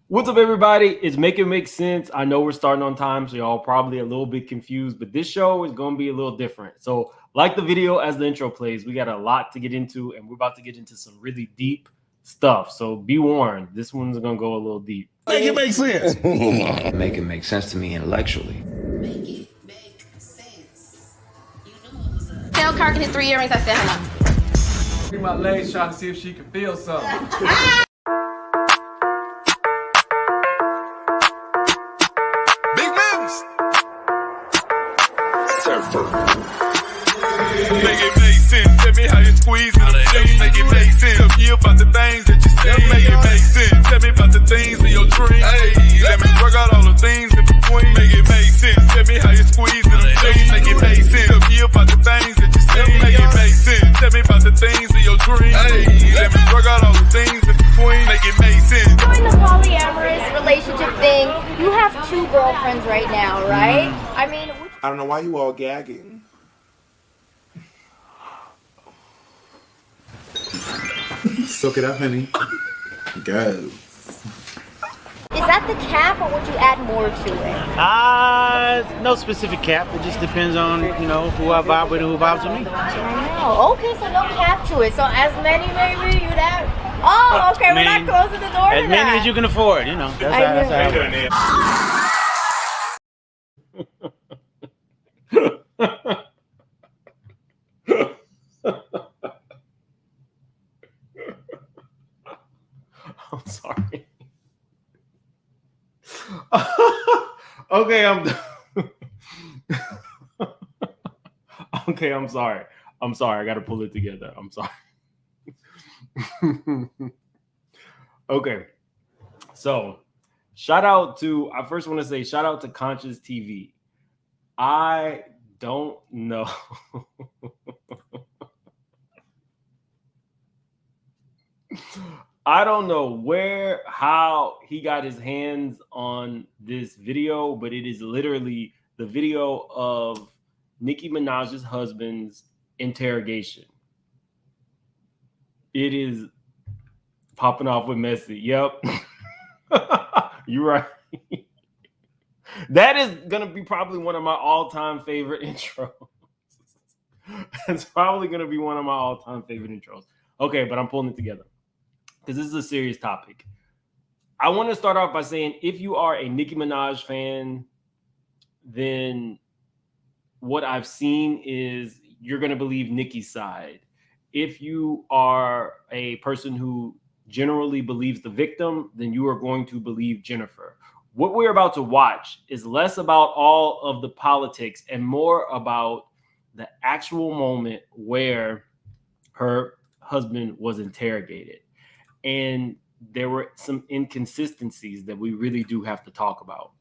What's up, everybody? It's Make It Make Sense. I know we're starting on time, so y'all probably a little bit confused, but this show is going to be a little different. So like the video as the intro plays, we got a lot to get into, and we're about to get into some really deep stuff. So be warned, this one's going to go a little deep. Make it make sense. Make it make sense to me intellectually. Make it make sense. You know what was up. Tell Kirk and his 3 earrings I said hello. Get my legs shot to see if she can feel something. Big moves. Surfer. Make it make sense. Tell me how you squeeze it. Make it make sense. Tell me about the things that you say. Make it make sense. Tell me about the things in your dreams. Hey, let me work out all the things in between. Make it make sense. Tell me how you squeeze it. Make it make sense. Tell me about the things that you say. Make it make sense. Tell me about the things in your dreams. Hey, let me work out all the things in between. Make it make sense. Doing the polyamorous relationship thing, you have 2 girlfriends right now, right? I mean, I don't know why you all gagging. Soak it up, honey. Go. is that the cap or would you add more to it? No specific cap. It just depends on, who I vibe with and who vibes with me. I know. Okay, so no cap to it. So as many maybe you'd add. Oh, okay, we're not closing the door to that. As many as you can afford, That's how it works. I'm sorry. Okay, okay, I'm sorry. I got to pull it together. I'm sorry. Okay. So, I first want to say shout out to Conscioustv. I don't know. I don't know how he got his hands on this video, but it is literally the video of Nicki Minaj's husband's interrogation. It is popping off with Messi. Yep. You're right. That is going to be probably one of my all-time favorite intros. It's probably going to be one of my all-time favorite intros. Okay, but I'm pulling it together because this is a serious topic. I want to start off by saying if you are a Nicki Minaj fan, then what I've seen is you're going to believe Nicki's side. If you are a person who generally believes the victim, then you are going to believe Jennifer. What we're about to watch is less about all of the politics and more about the actual moment where her husband was interrogated. And there were some inconsistencies that we really do have to talk about.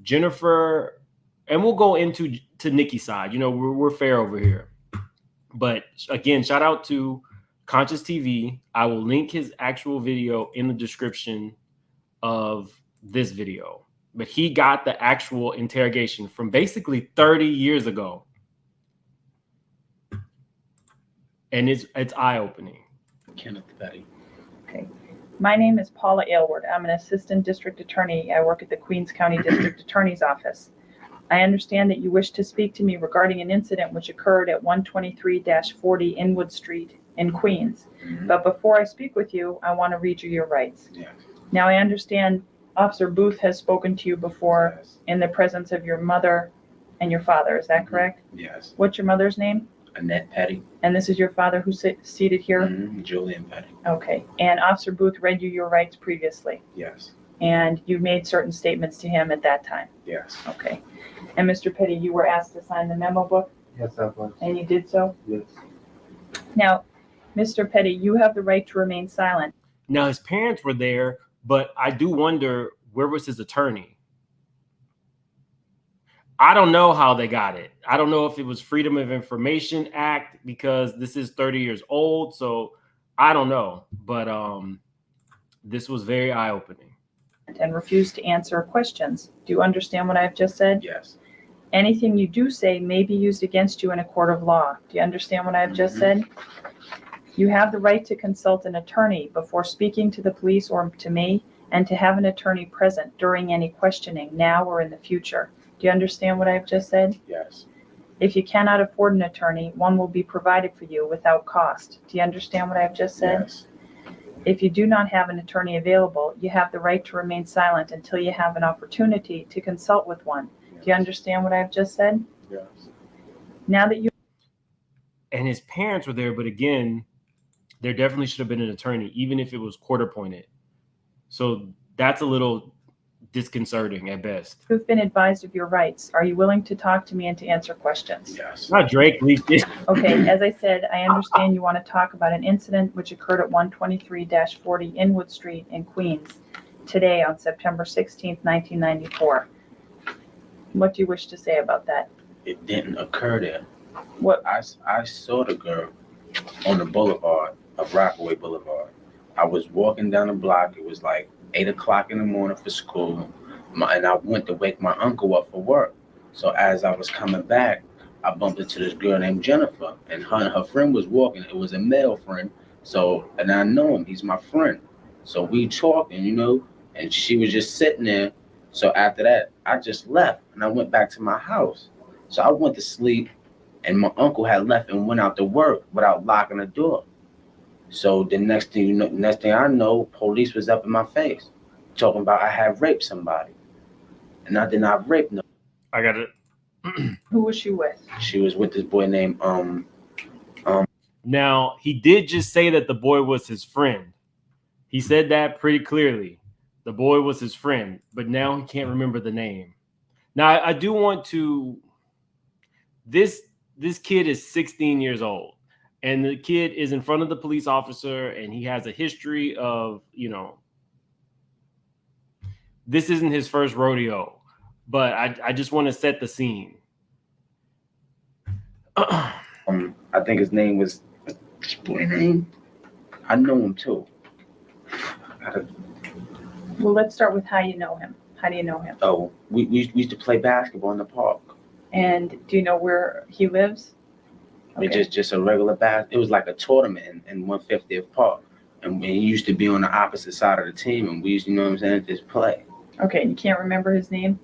Jennifer, and we'll go into Nicki's side. We're fair over here. But again, shout out to Conscioustv. I will link his actual video in the description of this video. But he got the actual interrogation from basically 30 years ago. And it's eye-opening. Kenneth, Betty. Okay. My name is Paula Aylward. I'm an assistant district attorney. I work at the Queens County District Attorney's Office. I understand that you wish to speak to me regarding an incident which occurred at 123-40 Inwood Street in Queens. Mm-hmm. But before I speak with you, I want to read you your rights. Yes. Now, I understand Officer Booth has spoken to you before in the presence of your mother and your father. Is that correct? Yes. What's your mother's name? Annette Petty. And this is your father who's seated here? Mm-hmm. Julian Petty. Okay. And Officer Booth read you your rights previously? Yes. And you made certain statements to him at that time? Yes. Okay. And Mr. Petty, you were asked to sign the memo book? Yes, I was. And you did so? Yes. Now, Mr. Petty, you have the right to remain silent. Now, his parents were there, but I do wonder, where was his attorney? I don't know how they got it. I don't know if it was Freedom of Information Act, because this is 30 years old. So I don't know. But this was very eye-opening. And refuse to answer questions. Do you understand what I've just said? Yes. Anything you do say may be used against you in a court of law. Do you understand what I've just said? You have the right to consult an attorney before speaking to the police or to me, and to have an attorney present during any questioning now or in the future. Do you understand what I've just said? Yes. If you cannot afford an attorney, one will be provided for you without cost. Do you understand what I've just said? Yes. If you do not have an attorney available, you have the right to remain silent until you have an opportunity to consult with one. Yes. Do you understand what I've just said? Yes. Now that you... And his parents were there, but again, there definitely should have been an attorney, even if it was court appointed. So that's a little disconcerting at best. You've been advised of your rights. Are you willing to talk to me and to answer questions? Yes. Not Drake leaked it. Okay, as I said, I understand you want to talk about an incident which occurred at 123-40 Inwood Street in Queens today on September 16th, 1994. What do you wish to say about that? It didn't occur there. What? I saw the girl on the boulevard of Rockaway Boulevard. I was walking down the block. It was like 8 o'clock in the morning for school. And I went to wake my uncle up for work. So as I was coming back, I bumped into this girl named Jennifer, and her friend was walking. It was a male friend. So, and I know him. He's my friend. So we talking, you know, and she was just sitting there. So after that, I just left and I went back to my house. So I went to sleep, and my uncle had left and went out to work without locking the door. So the next thing I know, police was up in my face, talking about I had raped somebody, and I did not rape no. I got it. Who was she with? She was with this boy named Now, he did just say that the boy was his friend. He said that pretty clearly. The boy was his friend, but now he can't remember the name. Now, I do want to... This kid is 16 years old, and the kid is in front of the police officer, and he has a history of, you know, this isn't his first rodeo, but I just want to set the scene. I think his name was, what's his boy name? I know him too. Well, let's start with how you know him. How do you know him? Oh, we used to play basketball in the park. And do you know where he lives? Okay. Just a regular it was like a tournament in 150th Park. And he used to be on the opposite side of the team, and we used to, you know what I'm saying, just play. Okay, you can't remember his name?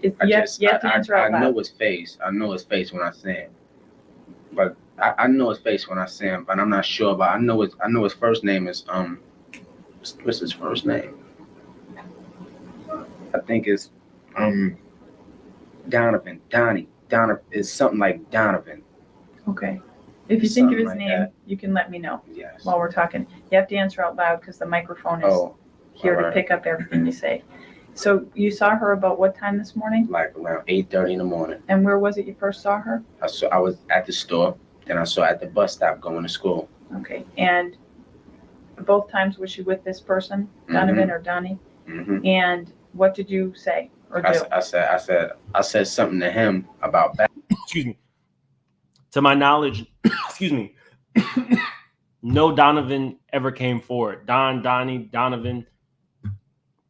You have to answer out loud. I know his face. I know his face when I see him. But I know his face when I see him, but I'm not sure about. I know his first name is what's his first name? I think it's Donovan. Donovan is something like Donovan. Okay. If you think of his Something like name, that. you can let me know Yes. while we're talking. You have to answer out loud because the microphone is here to alright. pick up everything you say. So you saw her about what time this morning? Like around 8:30 in the morning. And where was it you first saw her? I was at the store, then I saw her at the bus stop going to school. Okay. And both times was she with this person, Donovan or Donnie? Mm-hmm. And what did you say or do? I said something to him about back. Excuse me. To my knowledge, excuse me, no Donovan ever came forward. Donnie, Donovan,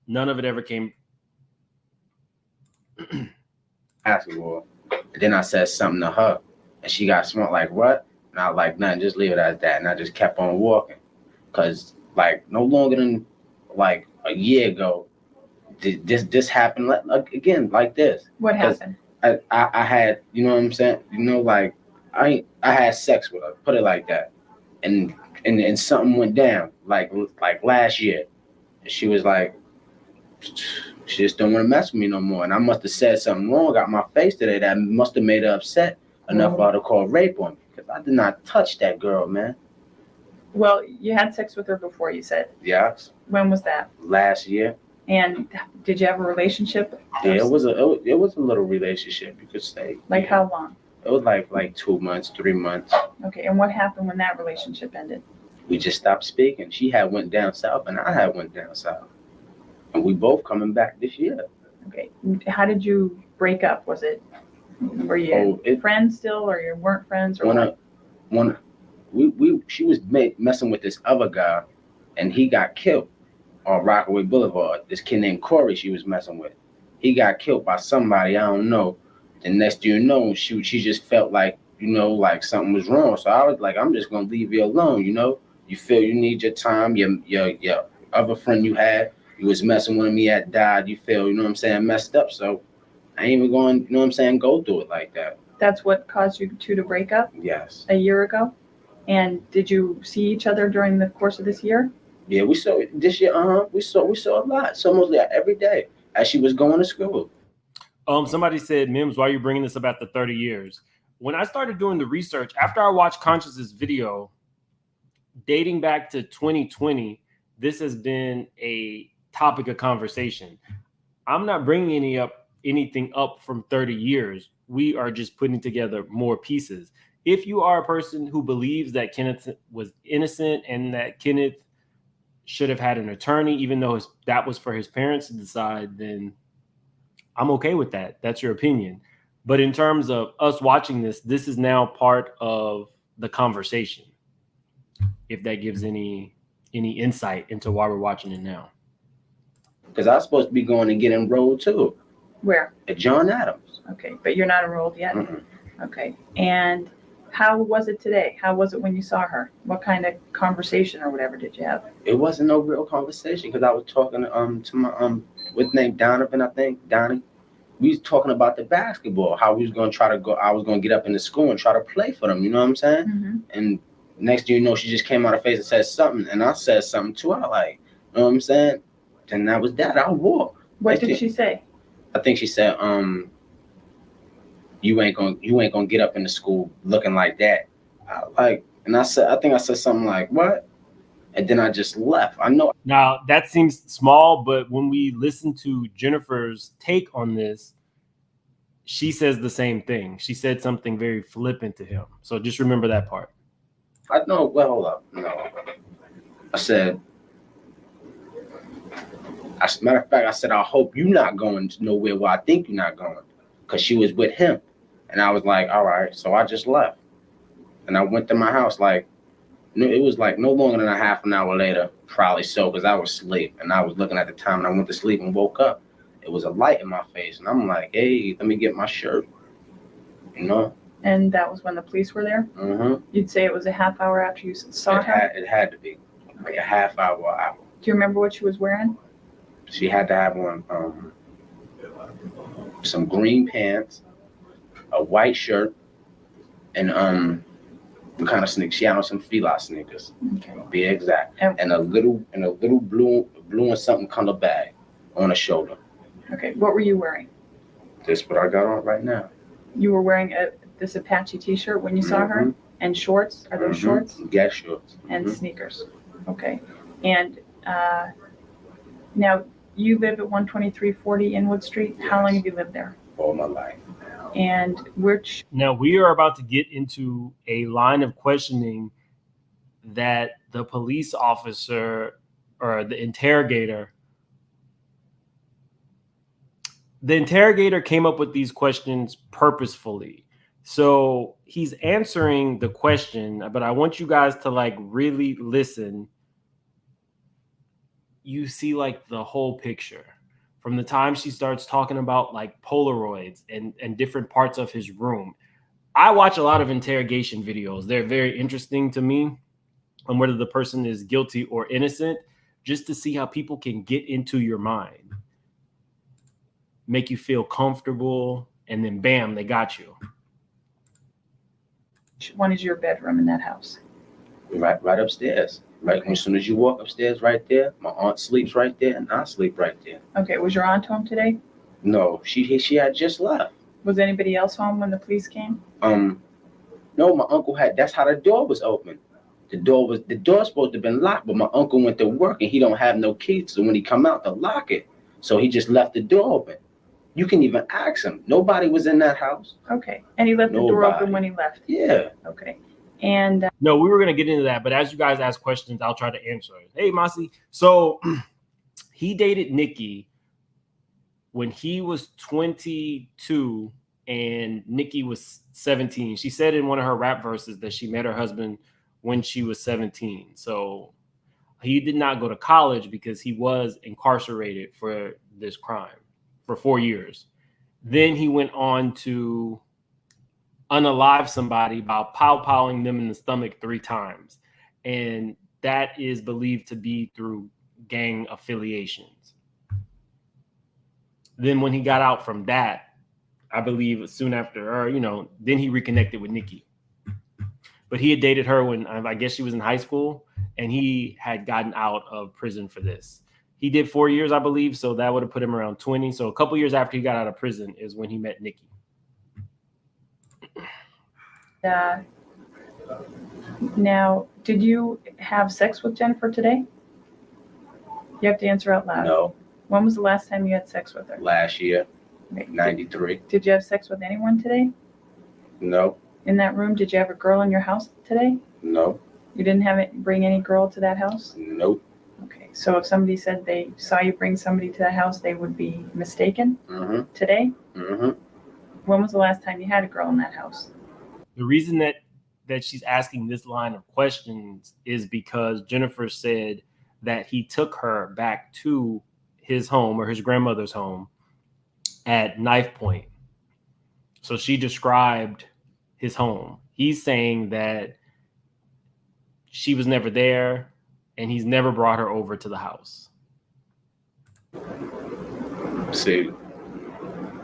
none of it ever came. Basketball. And then I said something to her, and she got smart. Like, what? And I was like, nothing, just leave it as that. And I just kept on walking, cause like no longer than like a year ago, this happened again like this. What happened? I had, you know what I'm saying? You know, like I had sex with her, put it like that, and something went down like last year. And she was like, she just don't want to mess with me no more. And I must have said something wrong, got my face today that must have made her upset enough for her to call rape on me, because I did not touch that girl, man. Well, you had sex with her before, you said. Yeah. When was that? Last year. And did you have a relationship? Yeah, it was a little relationship, you could say. Like yeah. how long? It was like 2 months, 3 months. Okay, and what happened when that relationship ended? We just stopped speaking. She had went down south, and I had went down south, and we both coming back this year. Okay, how did you break up? Were you friends still, or you weren't friends, or she was messing with this other guy, and he got killed on Rockaway Boulevard. This kid named Corey she was messing with. He got killed by somebody, I don't know. The next thing you know, she just felt like, you know, like something was wrong. So I was like, I'm just gonna leave you alone, you know. You feel you need your time, your other friend you had, you was messing with him, he had died, you feel, you know what I'm saying, messed up. So I ain't even going, you know what I'm saying, go through it like that. That's what caused you two to break up Yes. a year ago? And did you see each other during the course of this year? Yeah, we saw this year, we saw a lot. So mostly every day as she was going to school. Somebody said, Mims, why are you bringing this up after 30 years? When I started doing the research, after I watched Conscioustv video, dating back to 2020, this has been a topic of conversation. I'm not bringing anything up from 30 years. We are just putting together more pieces. If you are a person who believes that Kenneth was innocent and that Kenneth should have had an attorney, even though that was for his parents to decide, then I'm okay with that. That's your opinion. But in terms of us watching this, this is now part of the conversation. If that gives any insight into why we're watching it now. Because I was supposed to be going and get enrolled too. Where? At John Adams. Okay, but you're not enrolled yet? Mm-mm. Okay, and how was it today? How was it when you saw her? What kind of conversation or whatever did you have? It wasn't no real conversation because I was talking to my what's name, Donovan, I think, Donnie. We was talking about the basketball, how we was gonna try to go. I was gonna get up in the school and try to play for them. You know what I'm saying? Mm-hmm. And next thing you know, she just came out of face and said something, and I said something to her, like, you know what I'm saying? And that was that. I walked. What did she say? I think she said, you ain't gonna get up in the school looking like that. I think I said something like, what? And then I just left. I know. Now that seems small, but when we listen to Jennifer's take on this, she says the same thing. She said something very flippant to him. So just remember that part. I know. Well, hold up. No, I said. As a matter of fact, I said, I hope you're not going nowhere where I think you're not going, because she was with him, and I was like, all right. So I just left, and I went to my house like. It was like no longer than a half an hour later, probably so, because I was asleep and I was looking at the time and I went to sleep and woke up. It was a light in my face and I'm like, hey, let me get my shirt, you know? And that was when the police were there? Mm-hmm. You'd say it was a half hour after you saw her? It had to be like a half hour. Do you remember what she was wearing? She had to have on some green pants, a white shirt, and what kind of sneakers? She had on some Fila sneakers, okay, to be exact, and a little blue and something color bag on her shoulder. Okay, what were you wearing? This what I got on right now. You were wearing this Apache t-shirt when you saw her, and shorts. Are those shorts? Gas shorts and sneakers. Okay, and now you live at 12340 Inwood Street. Yes. How long have you lived there? All my life. And which? Now we are about to get into a line of questioning that the police officer or the interrogator came up with these questions purposefully. So he's answering the question, but I want you guys to like really listen. You see like the whole picture. From the time she starts talking about like Polaroids and different parts of his room. I watch a lot of interrogation videos. They're very interesting to me on whether the person is guilty or innocent, just to see how people can get into your mind, make you feel comfortable, and then bam, they got you. Which one is your bedroom in that house? Right upstairs. Right, as soon as you walk upstairs, right there, my aunt sleeps right there, and I sleep right there. Okay, was your aunt home today? No, she had just left. Was anybody else home when the police came? No, my uncle had. That's how the door was open. The door supposed to have been locked, but my uncle went to work and he don't have no keys. So when he come out to lock it, so he just left the door open. You can even ask him. Nobody was in that house. Okay, and he left the door open when he left. Yeah. Okay. And no, we were going to get into that, but as you guys ask questions, I'll try to answer it. Hey, Masi. So he dated Nicki when he was 22 and Nicki was 17. She said in one of her rap verses that she met her husband when she was 17. So he did not go to college because he was incarcerated for this crime for 4 years. Then he went on to unalive somebody by pow-powing them in the stomach 3 times. And that is believed to be through gang affiliations. Then when he got out from that, I believe soon after, or then he reconnected with Nicki. But he had dated her when I guess she was in high school, and he had gotten out of prison for this. He did 4 years, I believe, so that would have put him around 20. So a couple years after he got out of prison is when he met Nicki. Now, did you have sex with Jennifer today? You have to answer out loud. No. When was the last time you had sex with her? Last year, Okay. 93. Did you have sex with anyone today? No. In that room, did you have a girl in your house today? No. You didn't bring any girl to that house? Nope. Okay, so if somebody said they saw you bring somebody to that house, they would be mistaken today? When was the last time you had a girl in that house? The reason that she's asking this line of questions is because Jennifer said that he took her back to his home or his grandmother's home at knife point. So she described his home. He's saying that she was never there and he's never brought her over to the house. See,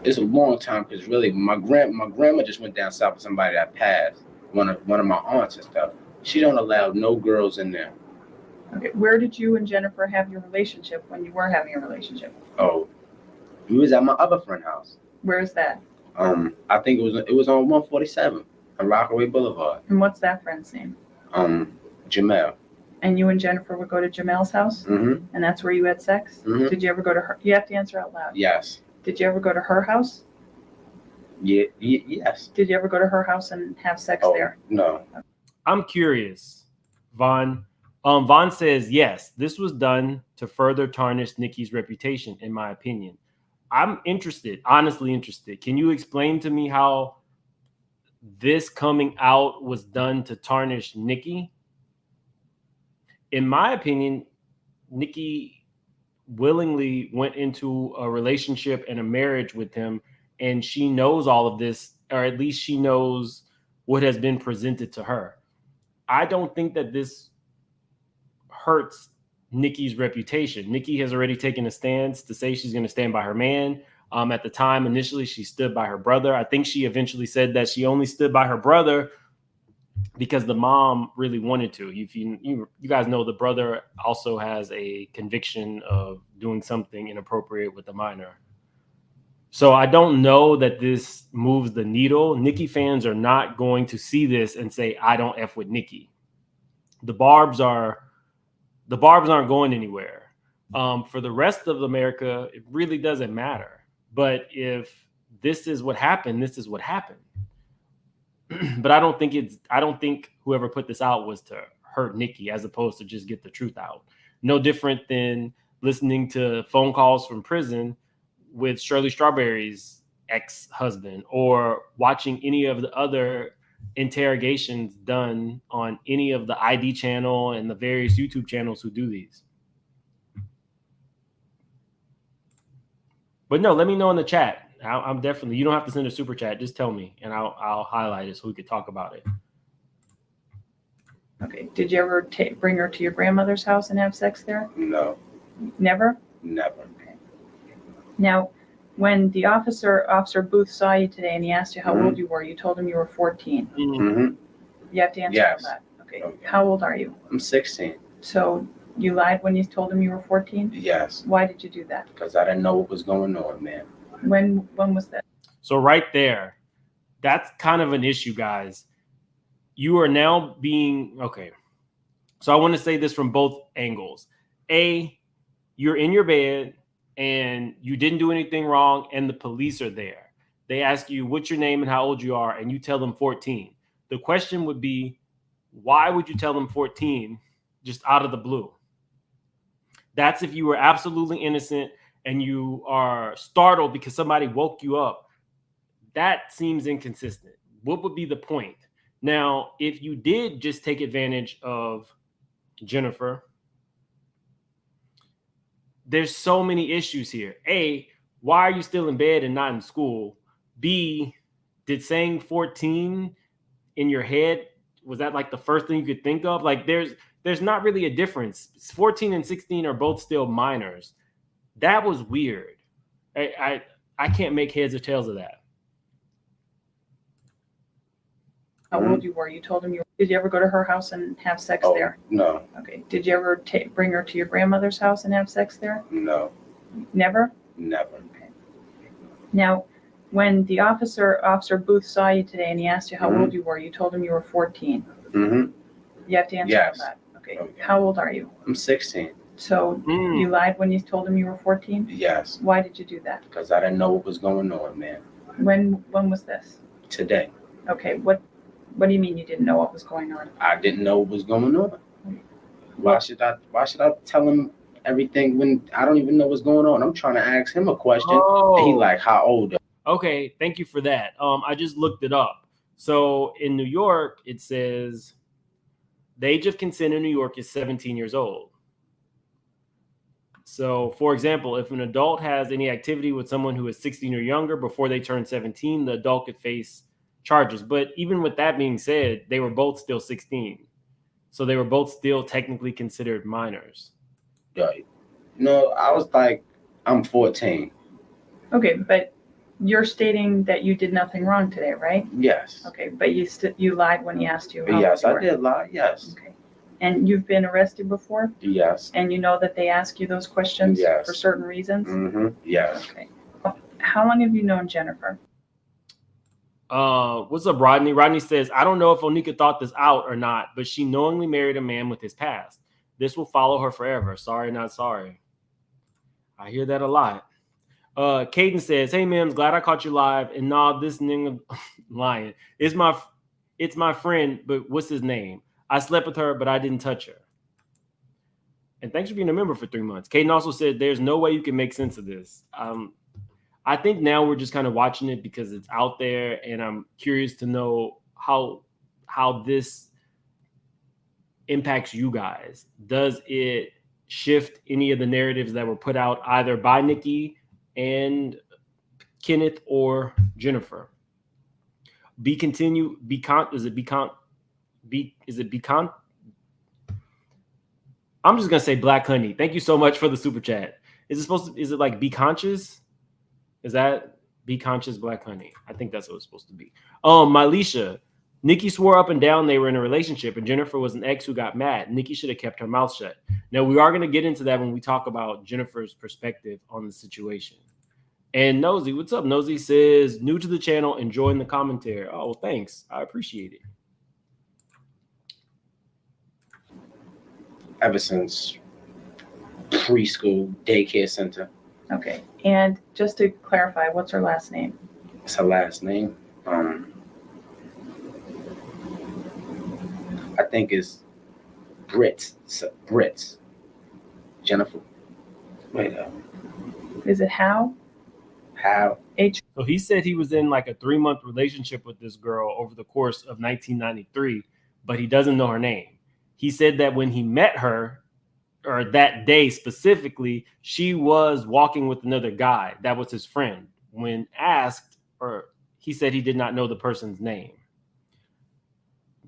it's a long time because really my grandma just went down south with somebody that passed. One of my aunts and stuff. She don't allow no girls in there. Okay, where did you and Jennifer have your relationship when you were having a relationship? Oh, we was at my other friend's house. Where is that? I think it was on 147 on Rockaway Boulevard. And what's that friend's name? Jamel. And you and Jennifer would go to Jamel's house? And that's where you had sex? Did you ever go to her? You have to answer out loud. Yes. Did you ever go to her house? Yeah, yes. Did you ever go to her house and have sex there? No. I'm curious, Vaughn. Vaughn says, yes, this was done to further tarnish Nicki's reputation, in my opinion. I'm interested, honestly interested. Can you explain to me how this coming out was done to tarnish Nicki? In my opinion, Nicki willingly went into a relationship and a marriage with him, and she knows all of this, or at least she knows what has been presented to her. I don't think that this hurts Nicki's reputation. Nicki has already taken a stance to say she's going to stand by her man. At the time, initially, she stood by her brother. I think she eventually said that she only stood by her brother because the mom really wanted to. If you guys know, the brother also has a conviction of doing something inappropriate with a minor. So I don't know that this moves the needle. Nicki fans are not going to see this and say, I don't F with Nicki. The barbs aren't going anywhere. For the rest of America, it really doesn't matter. But if this is what happened, this is what happened. But I don't think whoever put this out was to hurt Nicki as opposed to just get the truth out. No different than listening to phone calls from prison with Shirley Strawberry's ex-husband, or watching any of the other interrogations done on any of the ID channel and the various YouTube channels who do these. But no, let me know in the chat. I'm definitely, you don't have to send a super chat. Just tell me and I'll highlight it so we could talk about it. Okay. Did you ever bring her to your grandmother's house and have sex there? No. Never? Never. Now, when the Officer Booth saw you today and he asked you how old you were, you told him you were 14. You have to answer that. Okay. How old are you? I'm 16. So you lied when you told him you were 14? Yes. Why did you do that? Because I didn't know what was going on, man. When was that? So right there, that's kind of an issue, guys. You are now being, okay. So I want to say this from both angles. A, you're in your bed and you didn't do anything wrong and the police are there. They ask you what's your name and how old you are, and you tell them 14. The question would be, why would you tell them 14 just out of the blue? That's if you were absolutely innocent and you are startled because somebody woke you up. That seems inconsistent. What would be the point? Now, if you did just take advantage of Jennifer, there's so many issues here. A, why are you still in bed and not in school? B, did saying 14 in your head, was that like the first thing you could think of? Like there's there's not really a difference. 14 and 16 are both still minors. That was weird. I can't make heads or tails of that. How old you were? You told him did you ever go to her house and have sex there? No. Okay. Did you ever bring her to your grandmother's house and have sex there? No. Never? Never. Okay. Now, when the Officer Booth saw you today and he asked you how old you were, you told him you were 14. Mm-hmm. You have to answer Yes. that. Okay. How old are you? I'm 16. So you lied when you told him you were 14? Yes. Why did you do that? Because I didn't know what was going on, man. When was this? Today. Okay. What do you mean you didn't know what was going on? I didn't know what was going on. Why should I tell him everything when I don't even know what's going on? I'm trying to ask him a question. And he like, how old are you? Okay, thank you for that. I just looked it up. So in New York, it says the age of consent in New York is 17 years old. So, for example, if an adult has any activity with someone who is 16 or younger before they turn 17, the adult could face charges. But even with that being said, they were both still 16. So they were both still technically considered minors. Right. No, I was like, I'm 14. Okay, but you're stating that you did nothing wrong today, right? Yes. Okay, but you lied when he asked you. How Yes, old you I did lie. Yes. Okay. And you've been arrested before? Yes. And you know that they ask you those questions Yes. for certain reasons? Mm-hmm. Yes. Okay. How long have you known Jennifer? What's up, Rodney? Rodney says, I don't know if Onika thought this out or not, but she knowingly married a man with his past. This will follow her forever. Sorry, not sorry. I hear that a lot. Caden says, hey, Mims, glad I caught you live. And nah, this nigga lying. It's my friend, but what's his name? I slept with her, but I didn't touch her. And thanks for being a member for 3 months. Caden also said, there's no way you can make sense of this. I think now we're just kind of watching it because it's out there, and I'm curious to know how this impacts you guys. Does it shift any of the narratives that were put out either by Nicki and Kenneth or Jennifer? I'm just gonna say Black Honey. Thank you so much for the super chat. Is it like Be Conscious? Is that Be Conscious Black Honey? I think that's what it's supposed to be. Mylisha, Nicki swore up and down they were in a relationship, and Jennifer was an ex who got mad. Nicki should have kept her mouth shut. Now, we are going to get into that when we talk about Jennifer's perspective on the situation. And Nosy, what's up? Nosy says, new to the channel, enjoying the commentary. Oh, thanks. I appreciate it. Ever since preschool, daycare center. Okay. And just to clarify, what's her last name? It's her last name. I think it's Brits. Jennifer. Wait. Is it How? How? H. So he said he was in like a 3-month relationship with this girl over the course of 1993, but he doesn't know her name. He said that when he met her, or that day specifically, she was walking with another guy. That was his friend. When asked, or he said he did not know the person's name.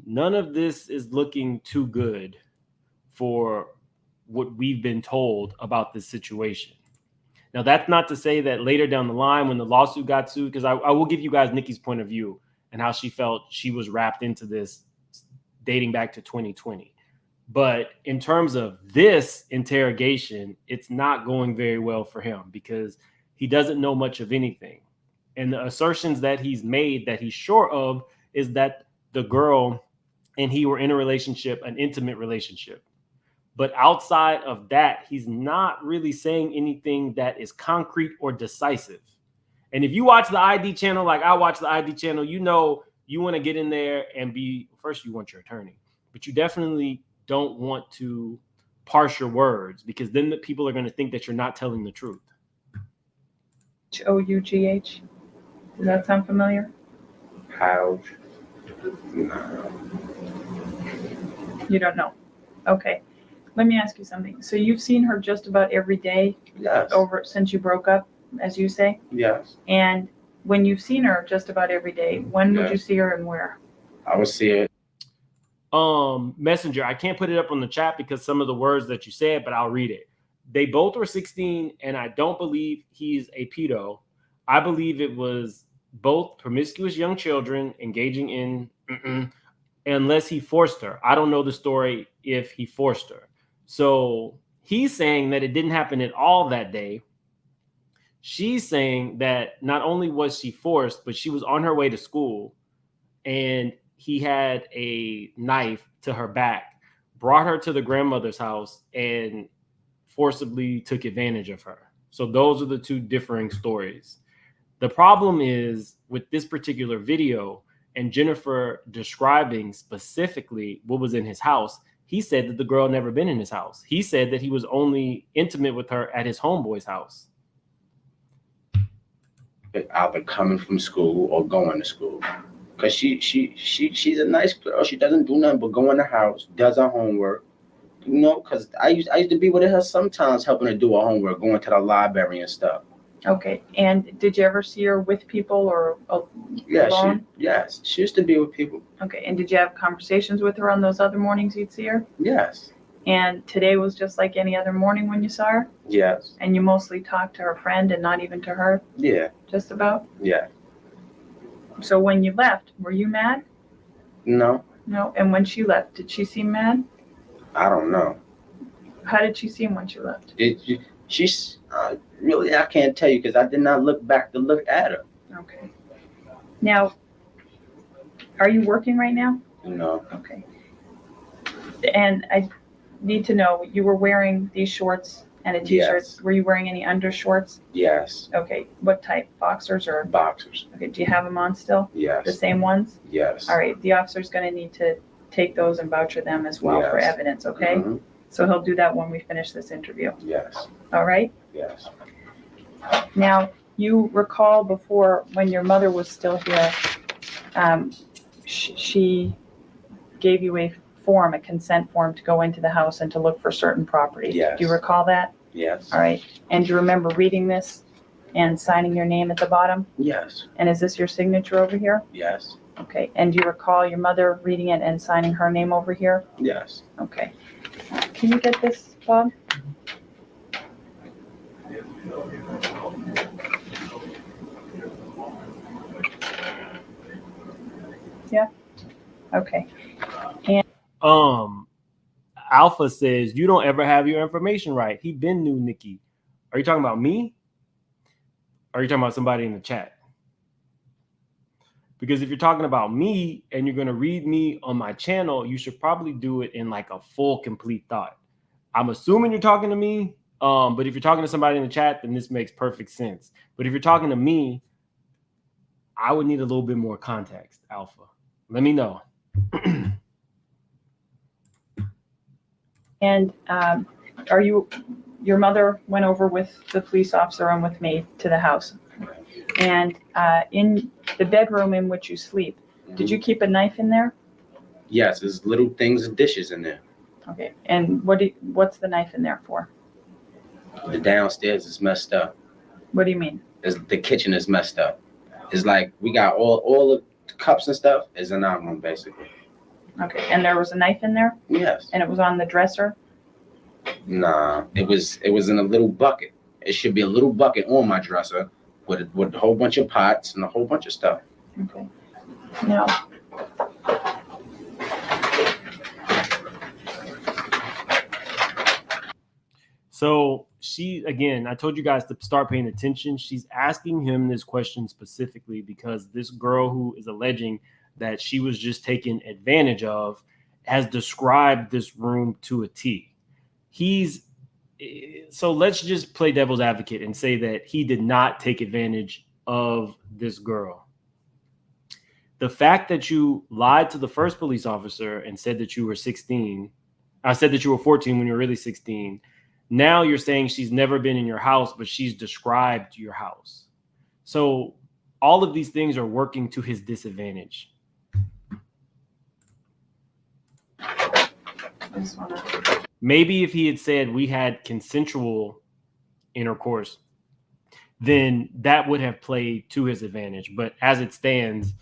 None of this is looking too good for what we've been told about this situation. Now, that's not to say that later down the line when the lawsuit got sued, because I will give you guys Nicki's point of view and how she felt she was wrapped into this dating back to 2020. But in terms of this interrogation, it's not going very well for him because he doesn't know much of anything. And the assertions that he's made that he's sure of is that the girl and he were in a relationship, an intimate relationship. But outside of that, he's not really saying anything that is concrete or decisive. And if you watch the ID channel, like I watch the ID channel, you know you want to get in there and be, first you want your attorney, but you definitely don't want to parse your words because then the people are going to think that you're not telling the truth. H-O-U-G-H. Does that sound familiar? How? No. You don't know. Okay. Let me ask you something. So you've seen her just about every day? Yes. Over since you broke up, as you say? Yes. And when you've seen her just about every day, when would you see her and where? I would see her. Messenger, I can't put it up on the chat because some of the words that you said, but I'll read it. They both were 16, and I don't believe he's a pedo. I believe it was both promiscuous young children engaging in, unless he forced her. I don't know the story if he forced her. So he's saying that it didn't happen at all that day. She's saying that not only was she forced, but she was on her way to school, and he had a knife to her back, brought her to the grandmother's house, and forcibly took advantage of her. So those are the two differing stories. The problem is with this particular video and Jennifer describing specifically what was in his house, he said that the girl never been in his house. He said that he was only intimate with her at his homeboy's house. Either coming from school or going to school. Because she's a nice girl. She doesn't do nothing but go in the house, does her homework. You know, because I used to be with her sometimes helping her do her homework, going to the library and stuff. Okay. And did you ever see her with people or alone? Yes. She used to be with people. Okay. And did you have conversations with her on those other mornings you'd see her? Yes. And today was just like any other morning when you saw her? Yes. And you mostly talked to her friend and not even to her? Yeah. Just about? Yeah. So when you left, were you mad? No. No. And when she left, did she seem mad? I don't know. How did she seem when she left? She's really, I can't tell you because I did not look back to look at her. Okay. Now, are you working right now? No. Okay. And I need to know, you were wearing these shorts and a t-shirt. Yes. Were you wearing any undershorts? Yes. Okay. What type? Boxers or? Boxers. Okay. Do you have them on still? Yes. The same ones? Yes. All right. The officer's going to need to take those and voucher them as well for Yes. evidence, okay? Mm-hmm. So he'll do that when we finish this interview. Yes. All right? Yes. Now, you recall before when your mother was still here, she gave you a form, a consent form to go into the house and to look for certain property. Yes. Do you recall that? Yes. All right. And do you remember reading this and signing your name at the bottom? Yes. And is this your signature over here? Yes. Okay. And do you recall your mother reading it and signing her name over here? Yes. Okay. Can you get this, Bob? Yeah. Okay. Alpha says you don't ever have your information right. He been knew Nicki. Are you talking about me? Or are you talking about somebody in the chat? Because if you're talking about me and you're going to read me on my channel, you should probably do it in like a full, complete thought. I'm assuming you're talking to me. But if you're talking to somebody in the chat, then this makes perfect sense. But if you're talking to me, I would need a little bit more context, Alpha. Let me know. And your mother went over with the police officer and with me to the house. And in the bedroom in which you sleep, did you keep a knife in there? Yes, there's little things and dishes in there. Okay. And what's the knife in there for? The downstairs is messed up. What do you mean? The kitchen is messed up. It's like we got all the cups and stuff is in our room basically. Okay. And there was a knife in there? Yes. And it was on the dresser? Nah, it was in a little bucket. It should be a little bucket on my dresser with a whole bunch of pots and a whole bunch of stuff. Okay. Now, So she, again, I told you guys to start paying attention. She's asking him this question specifically because this girl who is alleging that she was just taken advantage of has described this room to a T. So let's just play devil's advocate and say that he did not take advantage of this girl. The fact that you lied to the first police officer and said that you were 16, I said that you were 14 when you were really 16. Now you're saying she's never been in your house, but she's described your house. So all of these things are working to his disadvantage. Maybe if he had said we had consensual intercourse, then that would have played to his advantage. But as it stands,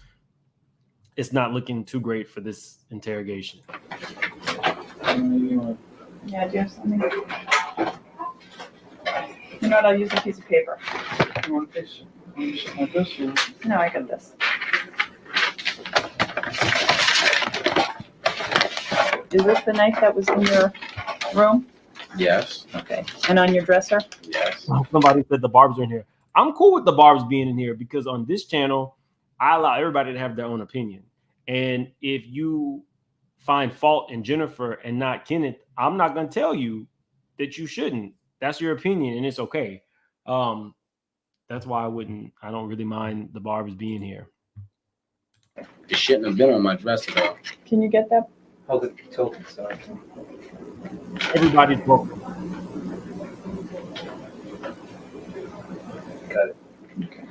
it's not looking too great for this interrogation. Yeah, do you have something? You know what, I'll use a piece of paper. You want this? Like this or? No, I got this. Is this the knife that was in your room? Yes. Okay. And on your dresser? Yes. Somebody said the barbs are in here. I'm cool with the barbs being in here because on this channel, I allow everybody to have their own opinion. And if you find fault in Jennifer and not Kenneth, I'm not going to tell you that you shouldn't. That's your opinion and it's okay. That's why I don't really mind the barbs being here. It shouldn't have been on my dresser though. Can you get that? Hold it tilted, sorry. Everybody's welcome. Got it. Okay.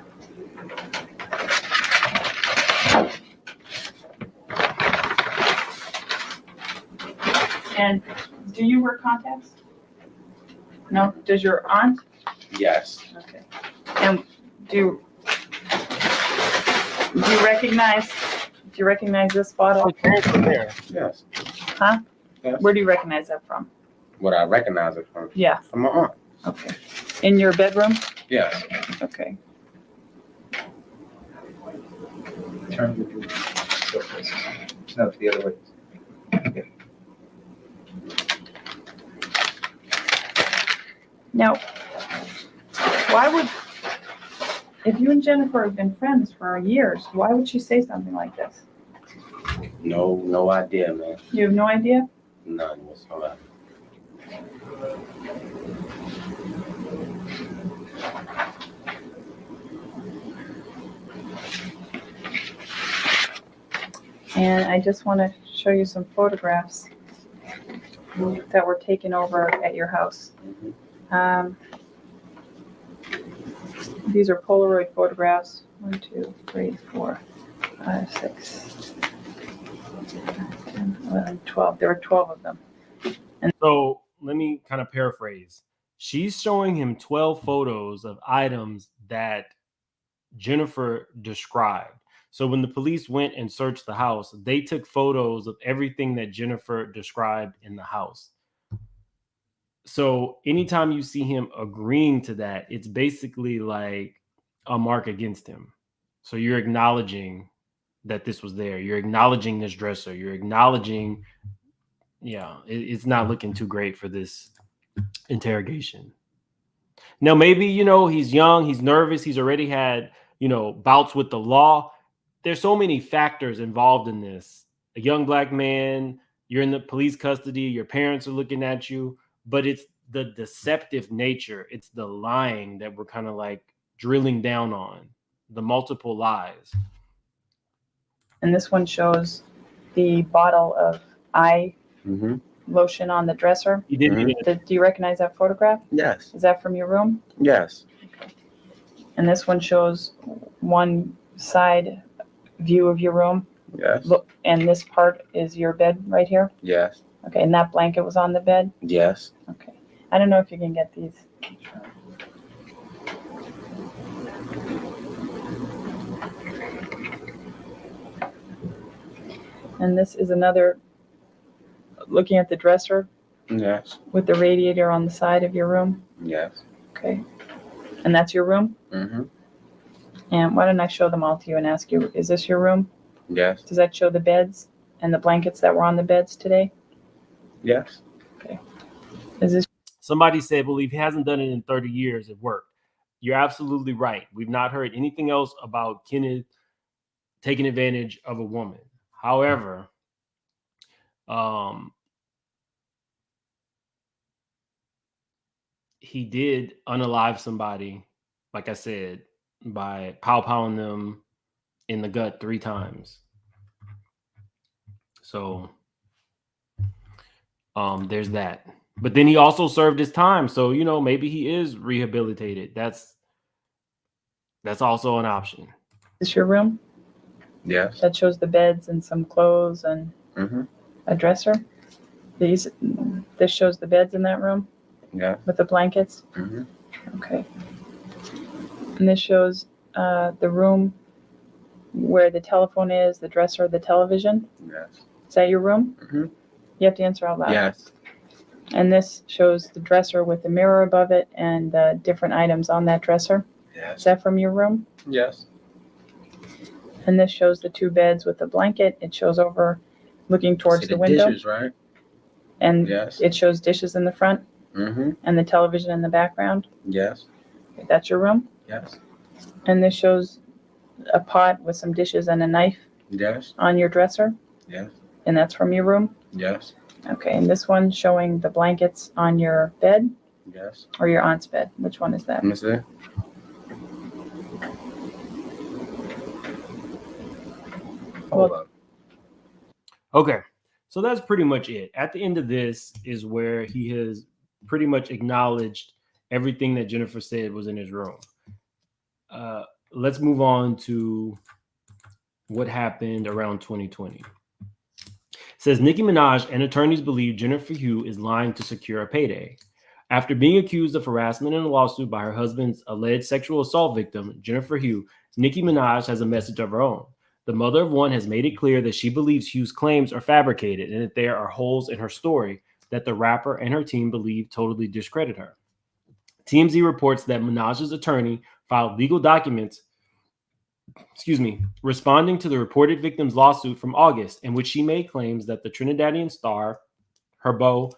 And do you wear contacts? No? Does your aunt? Yes. Okay. And do you recognize this bottle? There. Yes. Huh? Yes. Where do you recognize that from? What I recognize it from? Yeah. From my aunt. Okay. In your bedroom? Yes. Okay. Turn the view. No, it's the other way. Now, why would, if you and Jennifer have been friends for years, why would she say something like this? No idea, man. You have no idea? None whatsoever. And I just want to show you some photographs that were taken over at your house. These are Polaroid photographs. 1, 2, 3, 4, 5, 6, 10, 11, 12. There were 12 of them. So let me kind of paraphrase. She's showing him 12 photos of items that Jennifer described. So when the police went and searched the house, they took photos of everything that Jennifer described in the house. So anytime you see him agreeing to that, it's basically like a mark against him. So you're acknowledging that this was there. You're acknowledging this dresser. You're acknowledging, yeah, it's not looking too great for this interrogation. Now, maybe, he's young, he's nervous, he's already had, bouts with the law. There's so many factors involved in this. A young black man, you're in the police custody, your parents are looking at you, but it's the deceptive nature. It's the lying that we're kind of like drilling down on, the multiple lies. And this one shows the bottle of eye lotion on the dresser. You did. Do you recognize that photograph? Yes. Is that from your room? Yes. And this one shows one side view of your room. Yes. Look, and this part is your bed right here. Yes. Okay, and that blanket was on the bed. Yes. Okay, I don't know if you can get these. And this is another, looking at the dresser. Yes. With the radiator on the side of your room. Yes. Okay, and that's your room. And why don't I show them all to you and ask you, is this your room? Yes. Does that show the beds and the blankets that were on the beds today? Yes. Okay. Is this? Somebody said, well, if he hasn't done it in 30 years, it worked. You're absolutely right. We've not heard anything else about Kenneth taking advantage of a woman. However, he did unalive somebody, like I said, by pow-powing them in the gut 3 times. So there's that. But then he also served his time. So, maybe he is rehabilitated. That's also an option. Is this your room? Yes. That shows the beds and some clothes and a dresser. This shows the beds in that room. Yeah. With the blankets. Okay. And this shows the room where the telephone is, the dresser, the television? Yes. Is that your room? Mm-hmm. You have to answer out loud. Yes. And this shows the dresser with the mirror above it and different items on that dresser. Yes. Is that from your room? Yes. And this shows the 2 beds with the blanket. It shows over looking towards See the window. Dishes, right? And yes. It shows dishes in the front. Mm-hmm. And the television in the background. Yes. Okay, that's your room? Yes. And this shows a pot with some dishes and a knife. Yes. On your dresser. Yes. And that's from your room? Yes. Okay, and this one showing the blankets on your bed? Yes. Or your aunt's bed? Which one is that? Let me see. Hold up. Okay, so that's pretty much it. At the end of this is where he has pretty much acknowledged everything that Jennifer said was in his room. Let's move on to what happened around 2020. It says Nicki Minaj and attorneys believe Jennifer Hugh is lying to secure a payday. After being accused of harassment in a lawsuit by her husband's alleged sexual assault victim, Jennifer Hugh, Nicki Minaj has a message of her own. The mother of one has made it clear that she believes Hugh's claims are fabricated and that there are holes in her story that the rapper and her team believe totally discredit her. TMZ reports that Minaj's attorney filed legal documents, responding to the reported victim's lawsuit from August, in which she made claims that the Trinidadian star, her beau,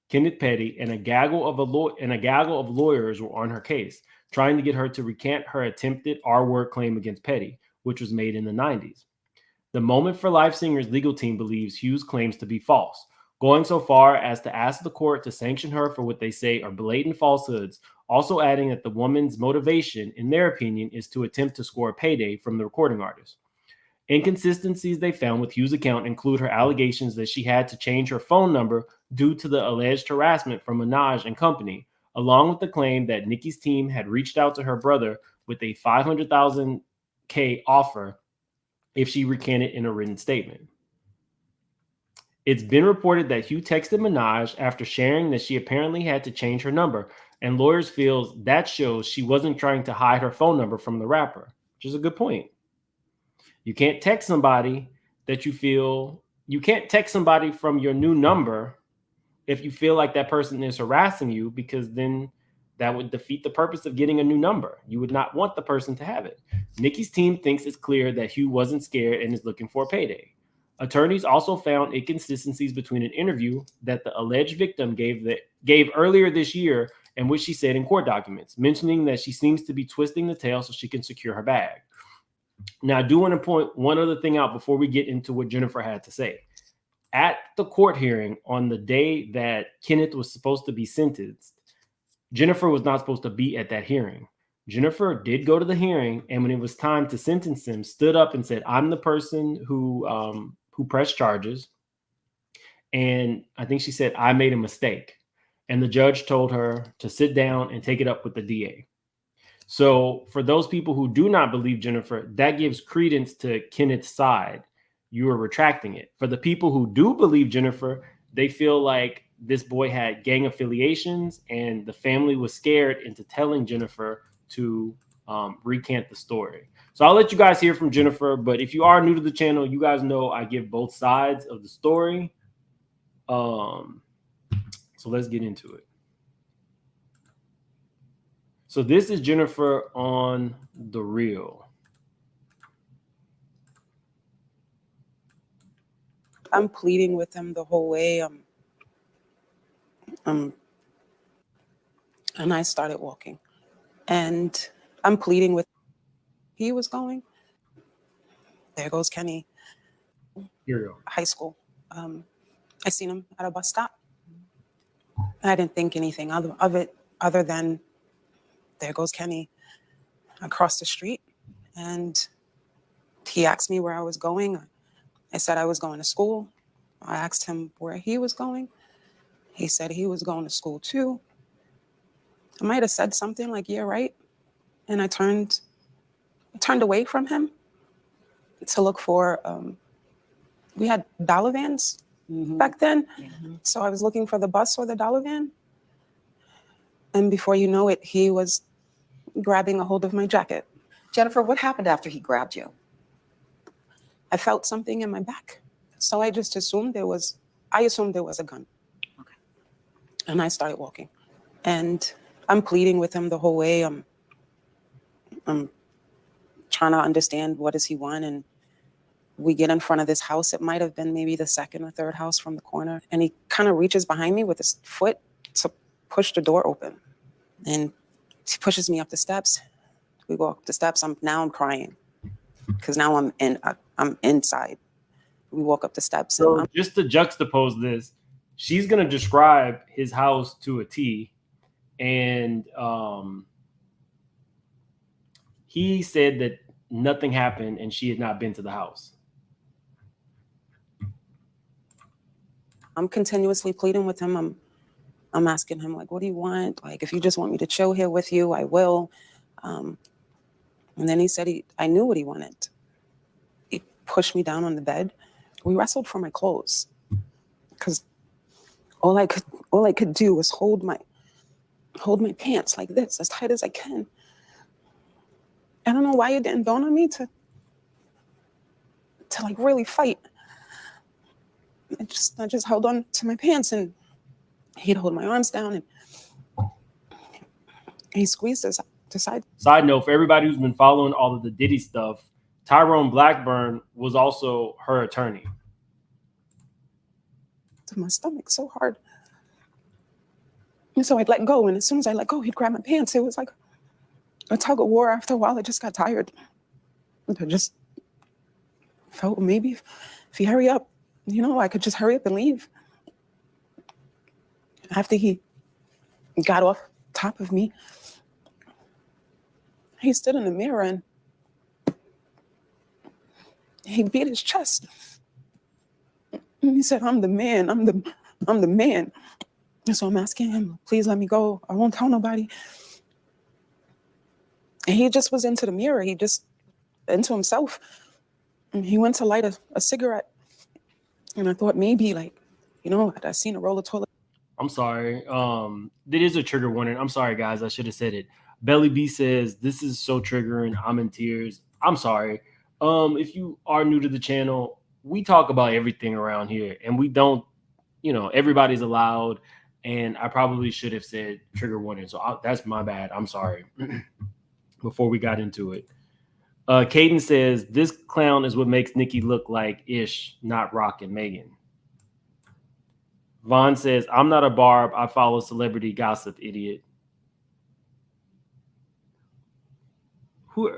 Kenneth Petty, and a gaggle of lawyers were on her case, trying to get her to recant her attempted R-word claim against Petty, which was made in the 90s. The Moment for Life singer's legal team believes Hugh's claims to be false, going so far as to ask the court to sanction her for what they say are blatant falsehoods, also adding that the woman's motivation, in their opinion, is to attempt to score a payday from the recording artist. Inconsistencies they found with Hugh's account include her allegations that she had to change her phone number due to the alleged harassment from Minaj and company, along with the claim that Nicki's team had reached out to her brother with a $500,000 offer if she recanted in a written statement. It's been reported that Hugh texted Minaj after sharing that she apparently had to change her number, and lawyers feel that shows she wasn't trying to hide her phone number from the rapper, which is a good point. You can't text somebody from your new number if you feel like that person is harassing you, because then that would defeat the purpose of getting a new number. You would not want the person to have it. Nicki's team thinks it's clear that Hugh wasn't scared and is looking for a payday. Attorneys also found inconsistencies between an interview that the alleged victim gave earlier this year and what she said in court documents, mentioning that she seems to be twisting the tail so she can secure her bag. Now, I do want to point one other thing out before we get into what Jennifer had to say. At the court hearing on the day that Kenneth was supposed to be sentenced, Jennifer was not supposed to be at that hearing. Jennifer did go to the hearing, and when it was time to sentence him, stood up and said, "I'm the person who pressed charges." And I think she said, "I made a mistake." And the judge told her to sit down and take it up with the DA. So for those people who do not believe Jennifer, that gives credence to Kenneth's side. You are retracting it. For the people who do believe Jennifer, they feel like this boy had gang affiliations and the family was scared into telling Jennifer to recant the story. So I'll let you guys hear from Jennifer, but if you are new to the channel, you guys know I give both sides of the story. So let's get into it. So this is Jennifer on The Real. I'm pleading with him the whole way. And I started walking. And I'm pleading with he was going. There goes Kenny. Here we go. High school. I seen him at a bus stop. I didn't think anything of it other than there goes Kenny across the street. And he asked me where I was going. I said I was going to school. I asked him where he was going. He said he was going to school too. I might have said something like, "Yeah, right." And I turned away from him to look for, we had dollar vans back then. Mm-hmm. So I was looking for the bus or the dollar van. And before you know it, he was grabbing a hold of my jacket. Jennifer, what happened after he grabbed you? I felt something in my back. So I just assumed there was a gun. Okay. And I started walking. And I'm pleading with him the whole way. I'm trying to understand what does he want. And we get in front of this house. It might have been maybe the second or third house from the corner. And he kind of reaches behind me with his foot to push the door open. And he pushes me up the steps. We go up the steps. I'm crying because now I'm inside. We walk up the steps. So just to juxtapose this, she's going to describe his house to a T. And he said that nothing happened and she had not been to the house. I'm continuously pleading with him. I'm asking him, like, what do you want? Like, if you just want me to chill here with you, I will. And then he said I knew what he wanted. He pushed me down on the bed. We wrestled for my clothes because all I could do was hold my pants like this, as tight as I can. I don't know why it didn't dawn on me to like really fight. I just held on to my pants and he'd hold my arms down and he squeezed us to side. Side note, for everybody who's been following all of the Diddy stuff, Tyrone Blackburn was also her attorney. To my stomach so hard. And so I'd let go. And as soon as I let go, he'd grab my pants. It was like a tug of war. After a while, I just got tired. I just felt maybe if he hurry up, I could just hurry up and leave. After he got off top of me, he stood in the mirror and he beat his chest. And he said, I'm the man. I'm the man. And so I'm asking him, please let me go. I won't tell nobody. And he just was into the mirror. He just into himself. And he went to light a cigarette. And I thought maybe I seen a roll of toilet. I'm sorry. It is a trigger warning. I'm sorry, guys. I should have said it. Belly B says, this is so triggering. I'm in tears. I'm sorry. If you are new to the channel, we talk about everything around here. And we don't, everybody's allowed. And I probably should have said trigger warning. So that's my bad. I'm sorry. Before we got into it. Caden says, this clown is what makes Nicki look like Ish, not Rock and Megan. Vaughn says, I'm not a Barb. I follow celebrity gossip, idiot. Who?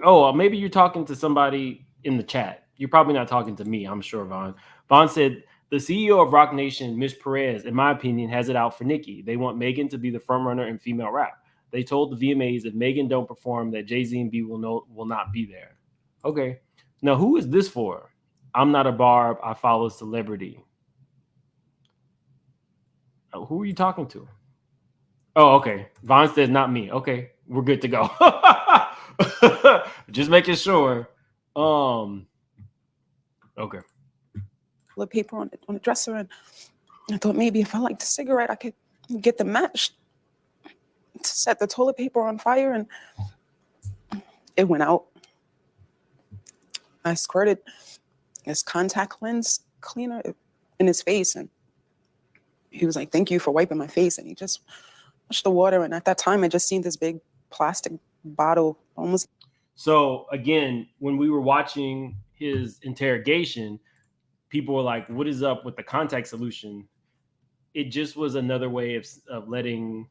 Oh, maybe you're talking to somebody in the chat. You're probably not talking to me, I'm sure, Vaughn. Vaughn said, the CEO of Rock Nation, Miss Perez, in my opinion, has it out for Nicki. They want Megan to be the frontrunner in female rap. They told the VMAs if Megan don't perform, that Jay-Z and B will not be there. Okay. Now, who is this for? I'm not a Barb. I follow celebrity. Who are you talking to? Oh, okay. Vaughn says not me. Okay. We're good to go. Just making sure. Okay. The paper on the dresser, and I thought maybe if I liked a cigarette, I could get the match to set the toilet paper on fire, and it went out. I squirted his contact lens cleaner in his face, and he was like, thank you for wiping my face, and he just washed the water, and at that time I just seen this big plastic bottle almost. So again, when we were watching his interrogation, people were like, what is up with the contact solution? It just was another way of letting,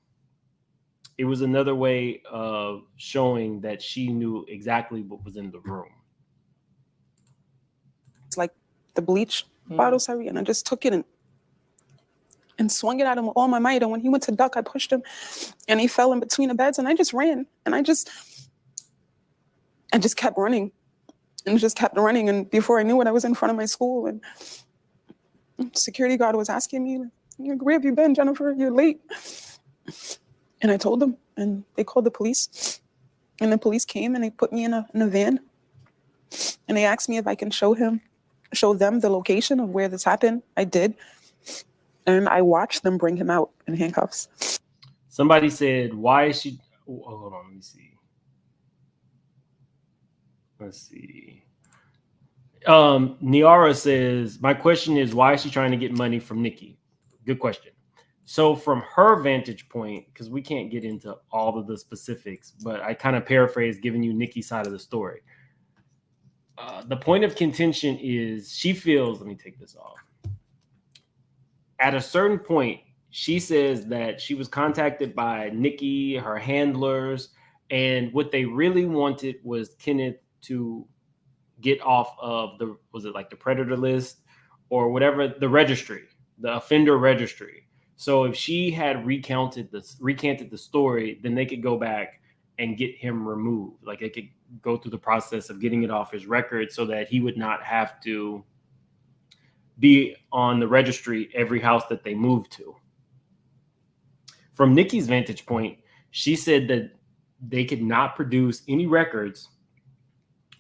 it was another way of showing that she knew exactly what was in the room. It's like the bleach bottle, sorry, and I just took it and swung it at him with all my might. And when he went to duck, I pushed him and he fell in between the beds, and I just ran, and I just kept running. And just kept running, and before I knew it, I was in front of my school, and security guard was asking me, where have you been, Jennifer? You're late. And I told them, and they called the police, and the police came, and they put me in a van, and they asked me if I can show them the location of where this happened. I did, and I watched them bring him out in handcuffs. Somebody said, why is she, hold on, let me see. Let's see. Niara says, my question is, why is she trying to get money from Nicki? Good question. So from her vantage point, because we can't get into all of the specifics, but I kind of paraphrase giving you Nicki's side of the story. The point of contention is she feels, let me take this off. At a certain point, she says that she was contacted by Nicki, her handlers, and what they really wanted was Kenneth to get off of the, was it like the predator list or whatever, the registry, the offender registry. So if she had recanted the story, then they could go back and get him removed. Like they could go through the process of getting it off his record so that he would not have to be on the registry every house that they moved to. From Nicki's vantage point, she said that they could not produce any records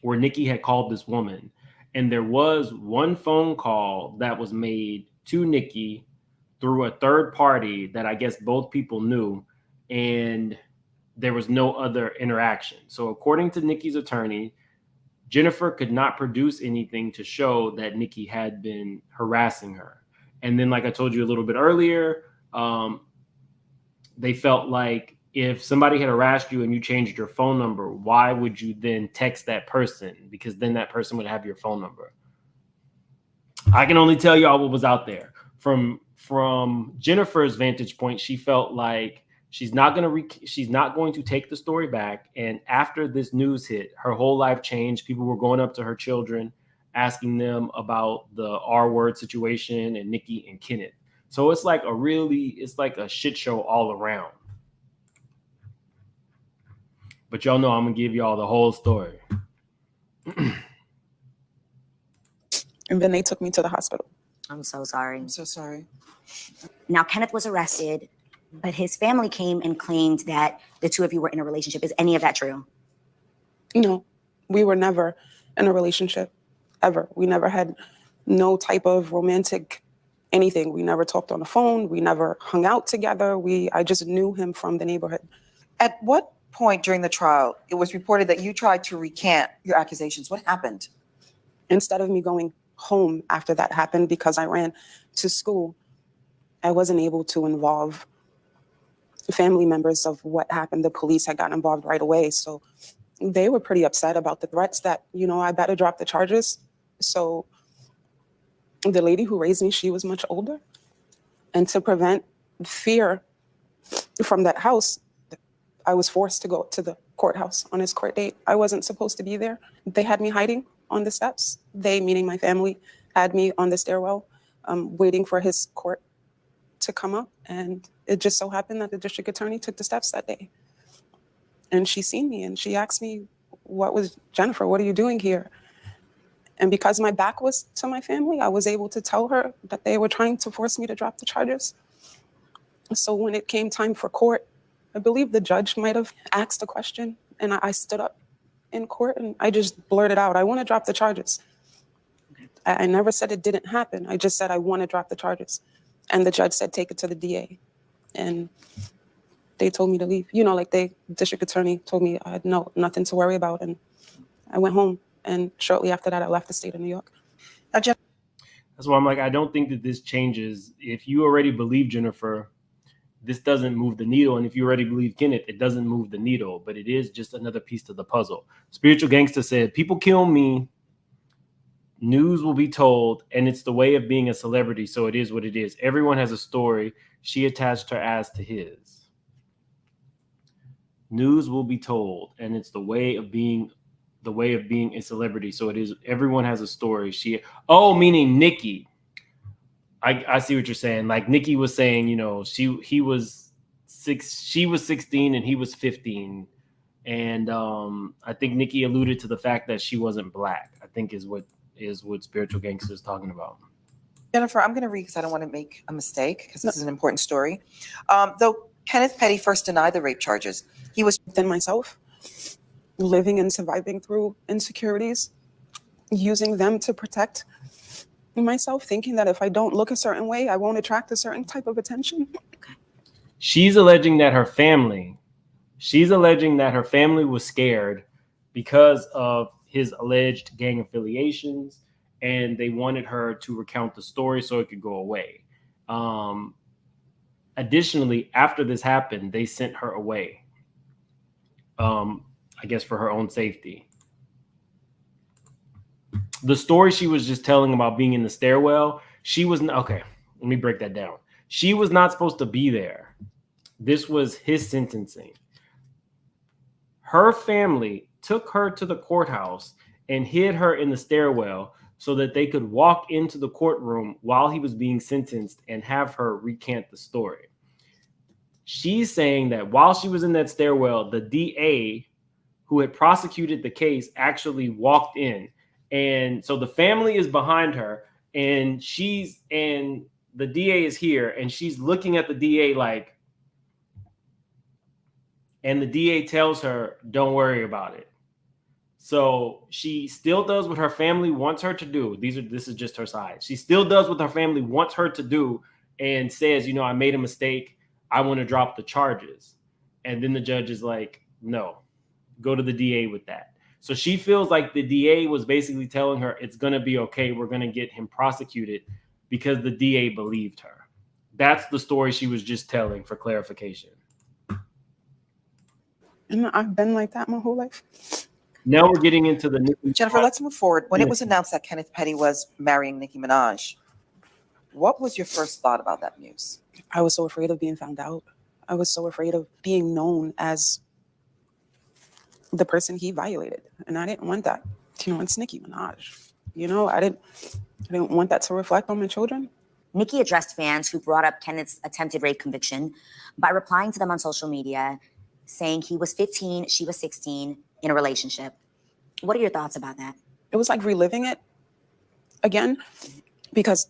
where Nicki had called this woman. And there was one phone call that was made to Nicki through a third party that I guess both people knew, and there was no other interaction. So according to Nicki's attorney, Jennifer could not produce anything to show that Nicki had been harassing her. And then, like I told you a little bit earlier, they felt like if somebody had harassed you and you changed your phone number, why would you then text that person? Because then that person would have your phone number. I can only tell y'all what was out there. From Jennifer's vantage point, she felt like she's not going to take the story back. And after this news hit, her whole life changed. People were going up to her children, asking them about the R-word situation and Nicki and Kenneth. So it's like a shit show all around. But y'all know I'm going to give y'all the whole story. And then they took me to the hospital. I'm so sorry. I'm so sorry. Now, Kenneth was arrested, but his family came and claimed that the two of you were in a relationship. Is any of that true? No, we were never in a relationship, ever. We never had no type of romantic anything. We never talked on the phone. We never hung out together. I just knew him from the neighborhood. At what point during the trial, it was reported that you tried to recant your accusations? What happened? Instead of me going home after that happened because I ran to school, I wasn't able to involve family members of what happened. The police had gotten involved right away. So they were pretty upset about the threats that, I better drop the charges. So the lady who raised me, she was much older. And to prevent fear from that house, I was forced to go to the courthouse on his court date. I wasn't supposed to be there. They had me hiding on the steps. They, meaning my family, had me on the stairwell, waiting for his court to come up. And it just so happened that the district attorney took the steps that day. And she seen me and she asked me, Jennifer, what are you doing here? And because my back was to my family, I was able to tell her that they were trying to force me to drop the charges. So when it came time for court, I believe the judge might have asked a question, and I stood up in court and I just blurted out, I want to drop the charges. I never said it didn't happen. I just said, I want to drop the charges. And the judge said, take it to the DA. And they told me to leave. The district attorney told me I had nothing to worry about. And I went home. And shortly after that, I left the state of New York. That's why I'm like, I don't think that this changes. If you already believe Jennifer, this doesn't move the needle. And if you already believe Kenneth, it doesn't move the needle, but it is just another piece to the puzzle. Spiritual Gangster said, people kill me, news will be told, and it's the way of being a celebrity, so it is what it is. Everyone has a story. She attached her ass to his. News will be told, and it's the way of being a celebrity, so it is. Everyone has a story. Meaning Nicki. I see what you're saying. Like Nicki was saying, she was 16 and he was 15. And I think Nicki alluded to the fact that she wasn't black, I think is what Spiritual Gangster is talking about. Jennifer, I'm going to read because I don't want to make a mistake because this is an important story. Though Kenneth Petty first denied the rape charges, he was within myself, living and surviving through insecurities, using them to protect myself, thinking that if I don't look a certain way, I won't attract a certain type of attention. She's alleging that her family was scared because of his alleged gang affiliations, and they wanted her to recount the story so it could go away. Additionally, after this happened, they sent her away, I guess for her own safety. The story she was just telling about being in the stairwell, she was okay. Let me break that down. She was not supposed to be there. This was his sentencing. Her family took her to the courthouse and hid her in the stairwell so that they could walk into the courtroom while he was being sentenced and have her recant the story. She's saying that while she was in that stairwell, the DA who had prosecuted the case actually walked in. And so the family is behind her, and the DA is here, and she's looking at the DA like, and the DA tells her, don't worry about it. So she still does what her family wants her to do. This is just her side. She still does what her family wants her to do and says, I made a mistake. I want to drop the charges. And then the judge is like, no, go to the DA with that. So she feels like the DA was basically telling her it's going to be okay. We're going to get him prosecuted because the DA believed her. That's the story she was just telling for clarification. And I've been like that my whole life. Now we're getting into the Jennifer, let's move forward. When it was announced that Kenneth Petty was marrying Nicki Minaj, what was your first thought about that news? I was so afraid of being found out. I was so afraid of being known as the person he violated. And I didn't want that. It's Nicki Minaj. I didn't want that to reflect on my children. Nicki addressed fans who brought up Kenneth's attempted rape conviction by replying to them on social media, saying he was 15, she was 16 in a relationship. What are your thoughts about that? It was like reliving it again because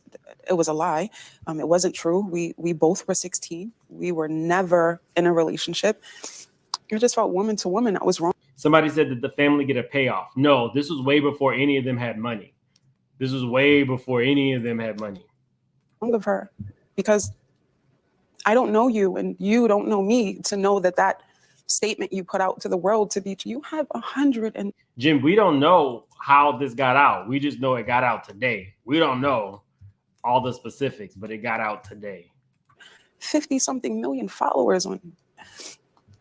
it was a lie. It wasn't true. We both were 16. We were never in a relationship. I just felt woman to woman. I was wrong. Somebody said that the family get a payoff. No, this was way before any of them had money. This was way before any of them had money. Of her, because I don't know you and you don't know me to know that statement you put out to the world to be, you have 100 and Jim, we don't know how this got out. We just know it got out today. We don't know all the specifics, but it got out today. 50 something million followers on.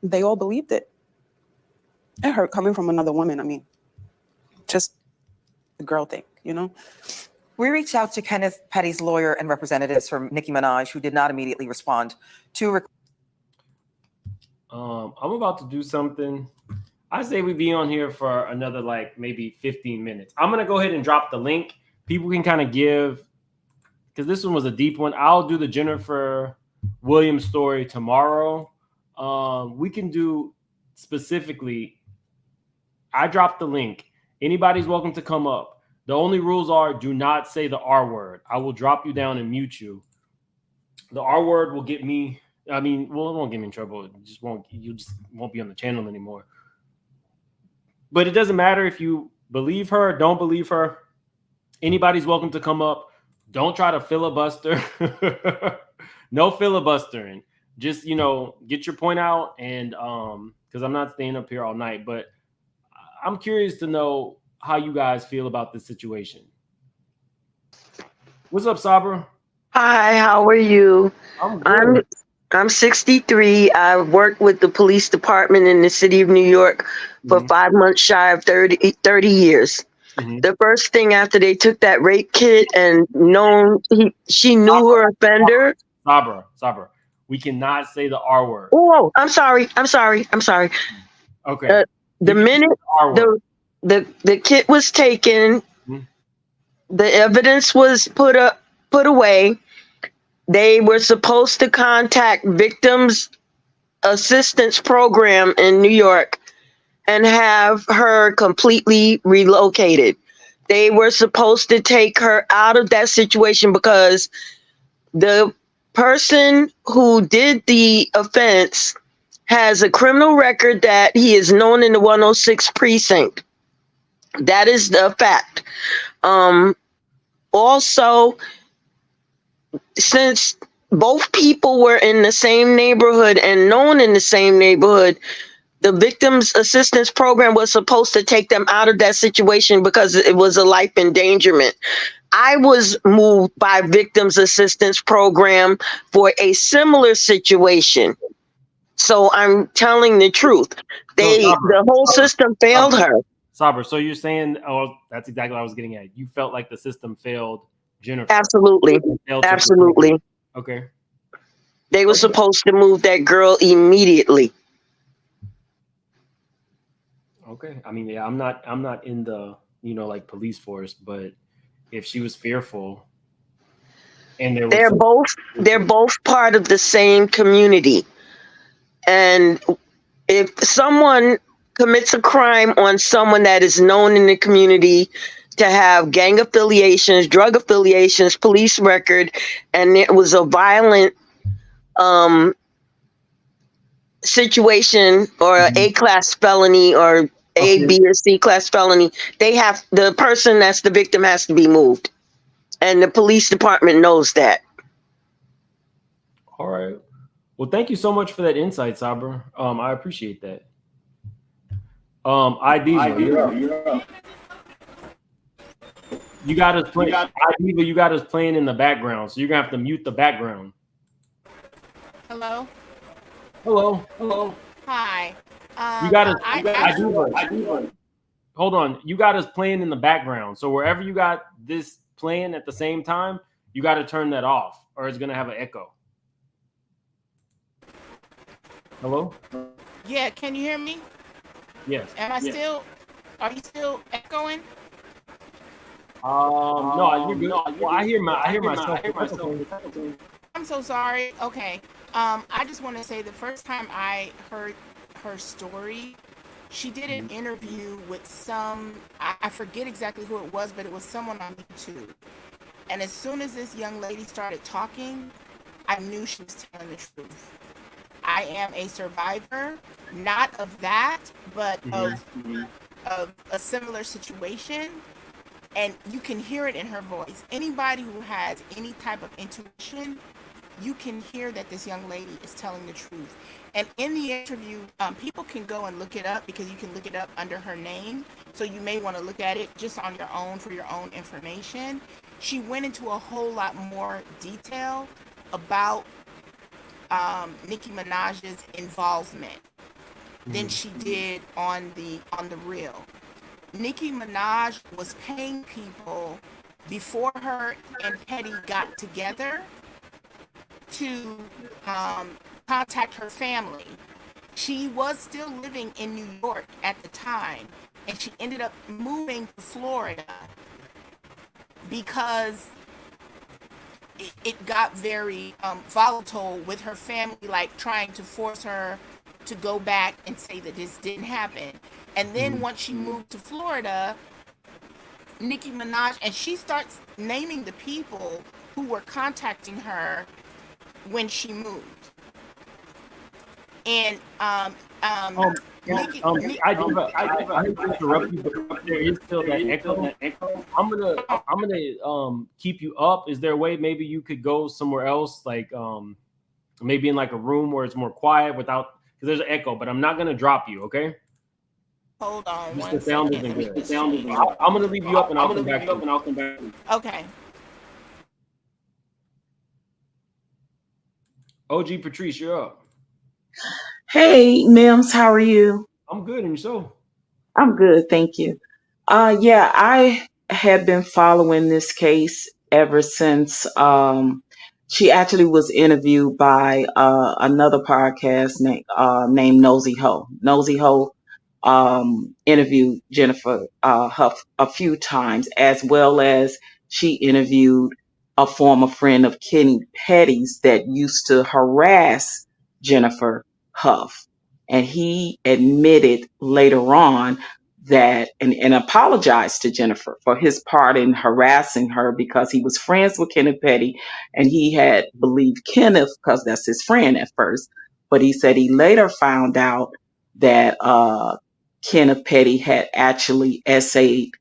They all believed it. It hurt coming from another woman. I mean, just the girl thing, We reached out to Kenneth Petty's lawyer and representatives from Nicki Minaj, who did not immediately respond to. I'm about to do something. I say we be on here for another maybe 15 minutes. I'm gonna go ahead and drop the link. People can kind of give, because this one was a deep one. I'll do the Jennifer Williams story tomorrow. We can do specifically. I dropped the link. Anybody's welcome to come up. The only rules are do not say the R word. I will drop you down and mute you. The R word will get me. It won't get me in trouble. You just won't be on the channel anymore. But it doesn't matter if you believe her, don't believe her. Anybody's welcome to come up. Don't try to filibuster. No filibustering. Just, get your point out. And because I'm not staying up here all night, but I'm curious to know how you guys feel about this situation. What's up, Sabra? Hi, how are you? I'm 63. I work with the police department in the city of New York for 5 months shy of 30 years. The first thing after they took that rape kit and she knew her offender. Sabra, we cannot say the R word. Oh, I'm sorry. Okay. The minute the kit was taken, the evidence was put away. They were supposed to contact Victims Assistance Program in New York and have her completely relocated. They were supposed to take her out of that situation because the person who did the offense has a criminal record that he is known in the 106 precinct. That is the fact. Also, since both people were in the same neighborhood and known in the same neighborhood, The victims assistance program was supposed to take them out of that situation because it was a life endangerment. I was moved by victims assistance program for a similar situation. So I'm telling the truth. The whole system failed her. Saber, so you're saying, oh, that's exactly what I was getting at. You felt like the system failed Jennifer. Absolutely. Absolutely. Okay. They were supposed to move that girl immediately. Okay. I mean, yeah, I'm not in the, like police force, but if she was fearful and they're both part of the same community. And if someone commits a crime on someone that is known in the community to have gang affiliations, drug affiliations, police record, and it was a violent situation or an A-class felony or A, B, or C-class felony, the person that's the victim has to be moved. And the police department knows that. All right. Well, thank you so much for that insight, Saber. I appreciate that. Idiva, you got us playing. Idiva, you got us playing in the background, so you're gonna have to mute the background. Hello. Hello. Hi. You got us. Idiva. Hold on. You got us playing in the background, so wherever you got this playing at the same time, you got to turn that off, or it's gonna have an echo. Hello? Yeah, can you hear me? Yes. Are you still echoing? No, you're good. Well, I hear myself. I'm so sorry. Okay. I just want to say the first time I heard her story, she did an interview with I forget exactly who it was, but it was someone on YouTube. And as soon as this young lady started talking, I knew she was telling the truth. I am a survivor, not of that, but of a similar situation. And you can hear it in her voice. Anybody who has any type of intuition, you can hear that this young lady is telling the truth. And in the interview, people can go and look it up because you can look it up under her name. So you may want to look at it just on your own for your own information. She went into a whole lot more detail about Nicki Minaj's involvement than she did on the real. Nicki Minaj was paying people before her and Petty got together to contact her family. She was still living in New York at the time, and she ended up moving to Florida because it got very volatile with her family, like trying to force her to go back and say that this didn't happen. And then once she moved to Florida, Nicki Minaj, and she starts naming the people who were contacting her when she moved. And I interrupt you, but there is still that echo. I'm gonna keep you up. Is there a way maybe you could go somewhere else, like maybe in like a room where it's more quiet without, because there's an echo, but I'm not gonna drop you, okay? Hold on. Just the sound isn't good. I'm gonna leave you up and I'll come back. Okay. OG Patrice, you're up. Hey, Mims, how are you? I'm good, and yourself? I'm good, thank you. Yeah, I have been following this case ever since she actually was interviewed by another podcast named Nosy Ho. Nosy Ho interviewed Jennifer Huff a few times, as well as she interviewed a former friend of Kenny Petty's that used to harass Jennifer Huff. And he admitted later on that and apologized to Jennifer for his part in harassing her because he was friends with Kenneth Petty and he had believed Kenneth because that's his friend at first. But he said he later found out that Kenneth Petty had actually essayed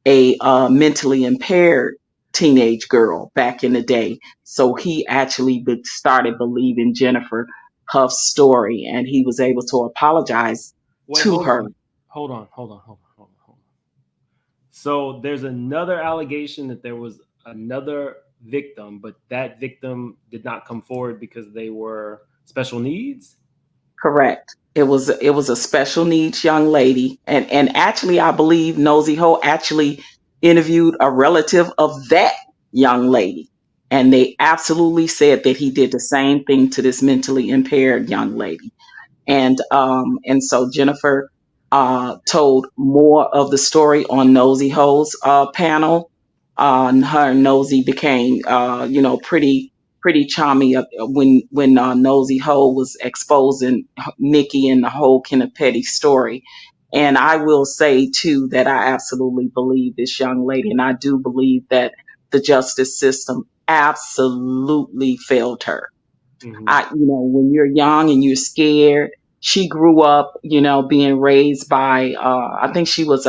a mentally impaired teenage girl back in the day. So he actually started believing Jennifer Huff's story, and he was able to apologize to her. Hold on. So there's another allegation that there was another victim, but that victim did not come forward because they were special needs? Correct. It was a special needs young lady, and actually, I believe Nosy Ho actually interviewed a relative of that young lady, and they absolutely said that he did the same thing to this mentally impaired young lady. And so Jennifer told more of the story on Nosy Ho's panel. Her and Nosy became pretty charming when Nosy Ho was exposing Nikki and the whole Kenneth Petty story. And I will say too that I absolutely believe this young lady, and I do believe that the justice system absolutely failed her. When you're young and you're scared, she grew up, being raised by, I think she was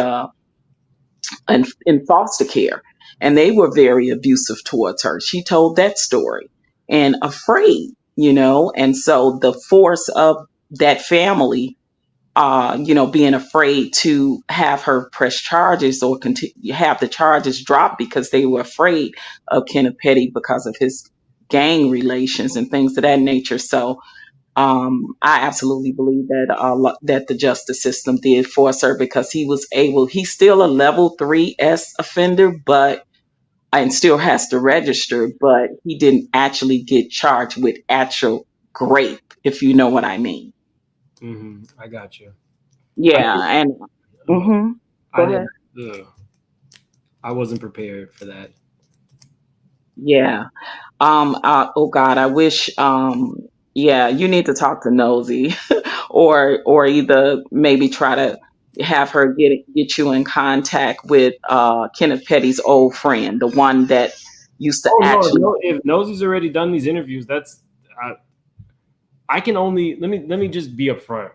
in foster care, and they were very abusive towards her. She told that story and afraid, and so the force of that family, being afraid to have her press charges or have the charges dropped because they were afraid of Kenneth Petty because of his gang relations and things of that nature. So I absolutely believe that the justice system did force her because he's still a level 3S offender, and still has to register, but he didn't actually get charged with actual rape, if you know what I mean. I got you. Yeah, Go ahead. I wasn't prepared for that. Yeah. Oh God, I wish. Yeah, you need to talk to Nosy, or either maybe try to have her get you in contact with Kenneth Petty's old friend, the one that used to actually. No, if Nosy's already done these interviews, that's I can only let me just be upfront.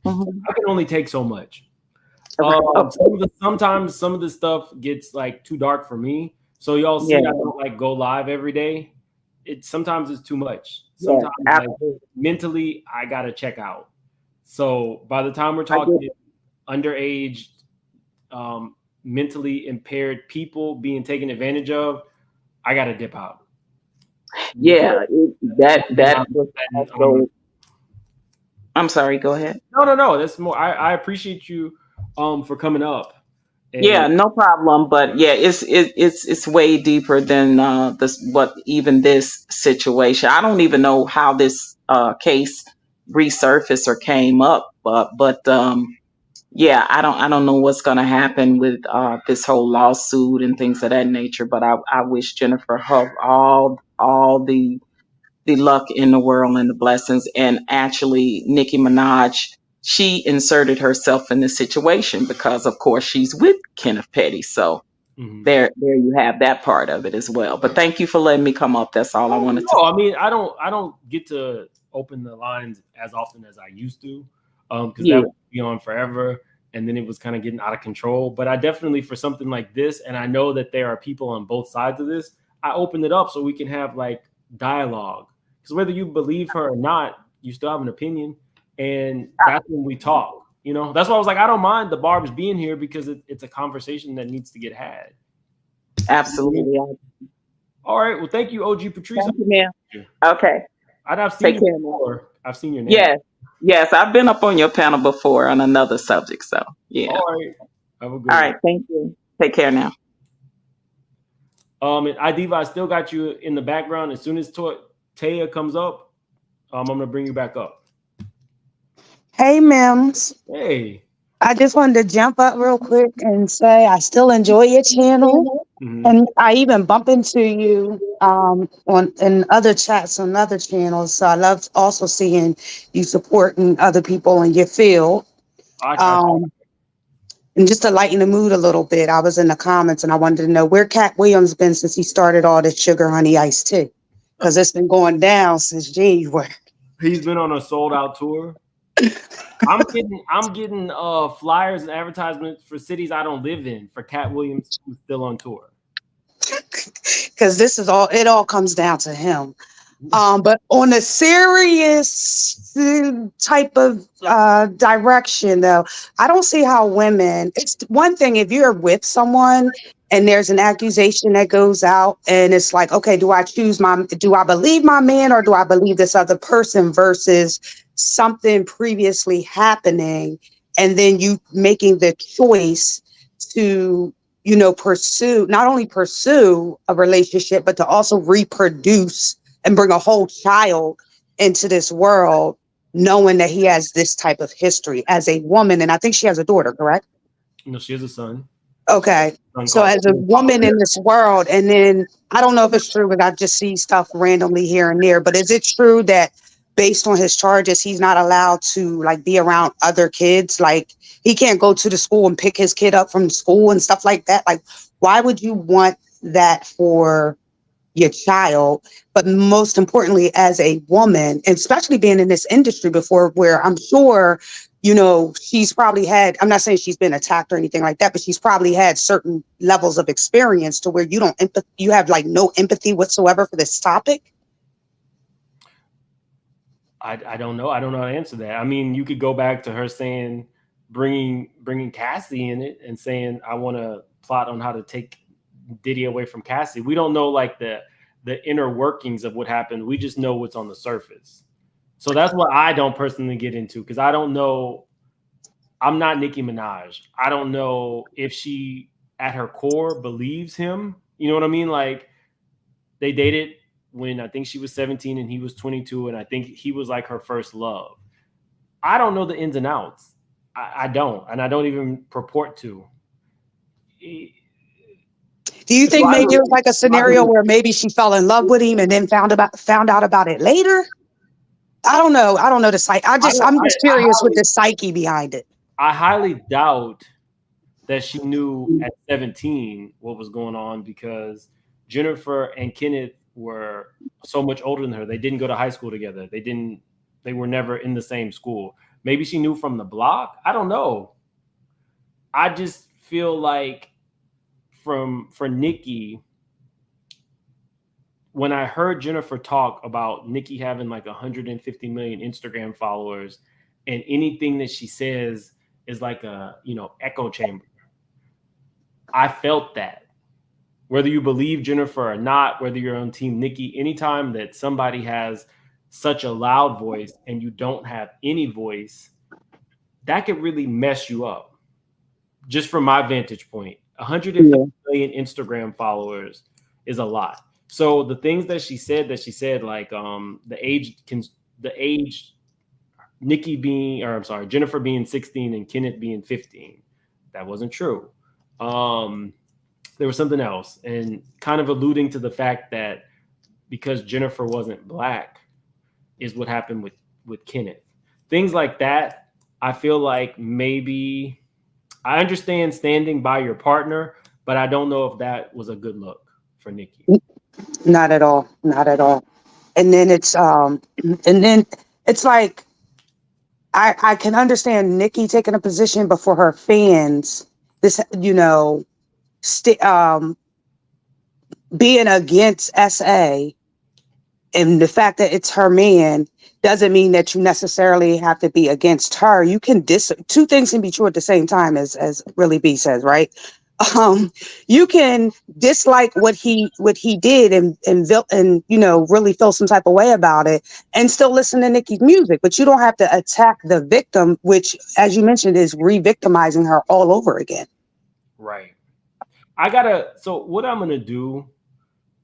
I can only take so much. Sometimes some of the stuff gets like too dark for me. So y'all see, I don't like go live every day. Sometimes it's too much. Sometimes mentally, I gotta check out. So by the time we're talking underage, mentally impaired people being taken advantage of, I gotta dip out. Yeah, that was also. I'm sorry. Go ahead. No. That's more. I appreciate you for coming up. Yeah, no problem. But yeah, it's way deeper than this situation. I don't even know how this case resurfaced or came up, but yeah, I don't know what's gonna happen with this whole lawsuit and things of that nature. But I wish Jennifer her all the luck in the world and the blessings. And actually, Nicki Minaj, she inserted herself in this situation because, of course, she's with Kenneth Petty. So there you have that part of it as well. But thank you for letting me come up. That's all I wanted to. I mean, I don't get to open the lines as often as I used to, because that would be on forever, and then it was kind of getting out of control. But I definitely, for something like this, and I know that there are people on both sides of this, I opened it up so we can have like dialogue. Because whether you believe her or not, you still have an opinion, and that's when we talk. That's why I was like, I don't mind the Barbs being here because it's a conversation that needs to get had. Absolutely. All right. Well, thank you, OG Patrice. Thank you, ma'am. Okay. I've seen you before. I've seen your name. Yes, I've been up on your panel before on another subject. So yeah. All right. Have a good All right. Thank you. Take care now. And Idiva, I still got you in the background. As soon as Taya comes up, I'm gonna bring you back up. Hey, Mims. Hey. I just wanted to jump up real quick and say I still enjoy your channel, and I even bump into you in other chats on other channels. So I love also seeing you supporting other people in your field. And just to lighten the mood a little bit, I was in the comments and I wanted to know where Cat Williams been since he started all this sugar honey iced tea, because it's been going down since January. He's been on a sold out tour. I'm getting flyers and advertisements for cities I don't live in for Cat Williams, who's still on tour. Because it all comes down to him. But on a serious type of direction, though, I don't see how women. It's one thing if you're with someone and there's an accusation that goes out, and it's like, okay, do I believe my man or do I believe this other person versus something previously happening, and then you making the choice to not only pursue a relationship, but to also reproduce and bring a whole child into this world, knowing that he has this type of history as a woman. And I think she has a daughter, correct? No, she has a son. Okay. So as a woman in this world, and then I don't know if it's true, but I just see stuff randomly here and there, but is it true that based on his charges, he's not allowed to like be around other kids? Like he can't go to the school and pick his kid up from school and stuff like that? Like, why would you want that for your child? But most importantly, as a woman, and especially being in this industry before, where I'm sure, she's probably had, I'm not saying she's been attacked or anything like that, but she's probably had certain levels of experience to where you have like no empathy whatsoever for this topic. I don't know. I don't know how to answer that. I mean, you could go back to her saying, bringing Cassie in it and saying, I want to plot on how to take Diddy away from Cassie. We don't know like the inner workings of what happened. We just know what's on the surface. So that's what I don't personally get into, because I don't know. I'm not Nicki Minaj. I don't know if she at her core believes him. You know what I mean? Like they dated when I think she was 17 and he was 22, and I think he was like her first love. I don't know the ins and outs. I don't, and I don't even purport to. Do you think maybe it was like a scenario where maybe she fell in love with him and then found out about it later? I don't know. I don't know the psyche. I'm just curious with the psyche behind it. I highly doubt that she knew at 17 what was going on, because Jennifer and Kenneth were so much older than her. They didn't go to high school together. They were never in the same school. Maybe she knew from the block. I don't know. I just feel like for Nicki, when I heard Jennifer talk about Nicki having like 150 million Instagram followers, and anything that she says is like a, echo chamber. I felt that. Whether you believe Jennifer or not, whether you're on team Nicki, anytime that somebody has such a loud voice and you don't have any voice, that could really mess you up. Just from my vantage point, 150 million Instagram followers is a lot. So the things that she said like the age Jennifer being 16 and Kenneth being 15, that wasn't true. There was something else, and kind of alluding to the fact that because Jennifer wasn't Black is what happened with Kenneth. Things like that, I feel like maybe I understand standing by your partner, but I don't know if that was a good look for Nicki. Not at all. Not at all. And then it's like I can understand Nicki taking a position, but for her fans, this being against SA and the fact that it's her man doesn't mean that you necessarily have to be against her. You can two things can be true at the same time, as Really B says, right? You can dislike what he did and really feel some type of way about it and still listen to Nicki's music, but you don't have to attack the victim, which, as you mentioned, is re-victimizing her all over again. Right. So what I'm going to do,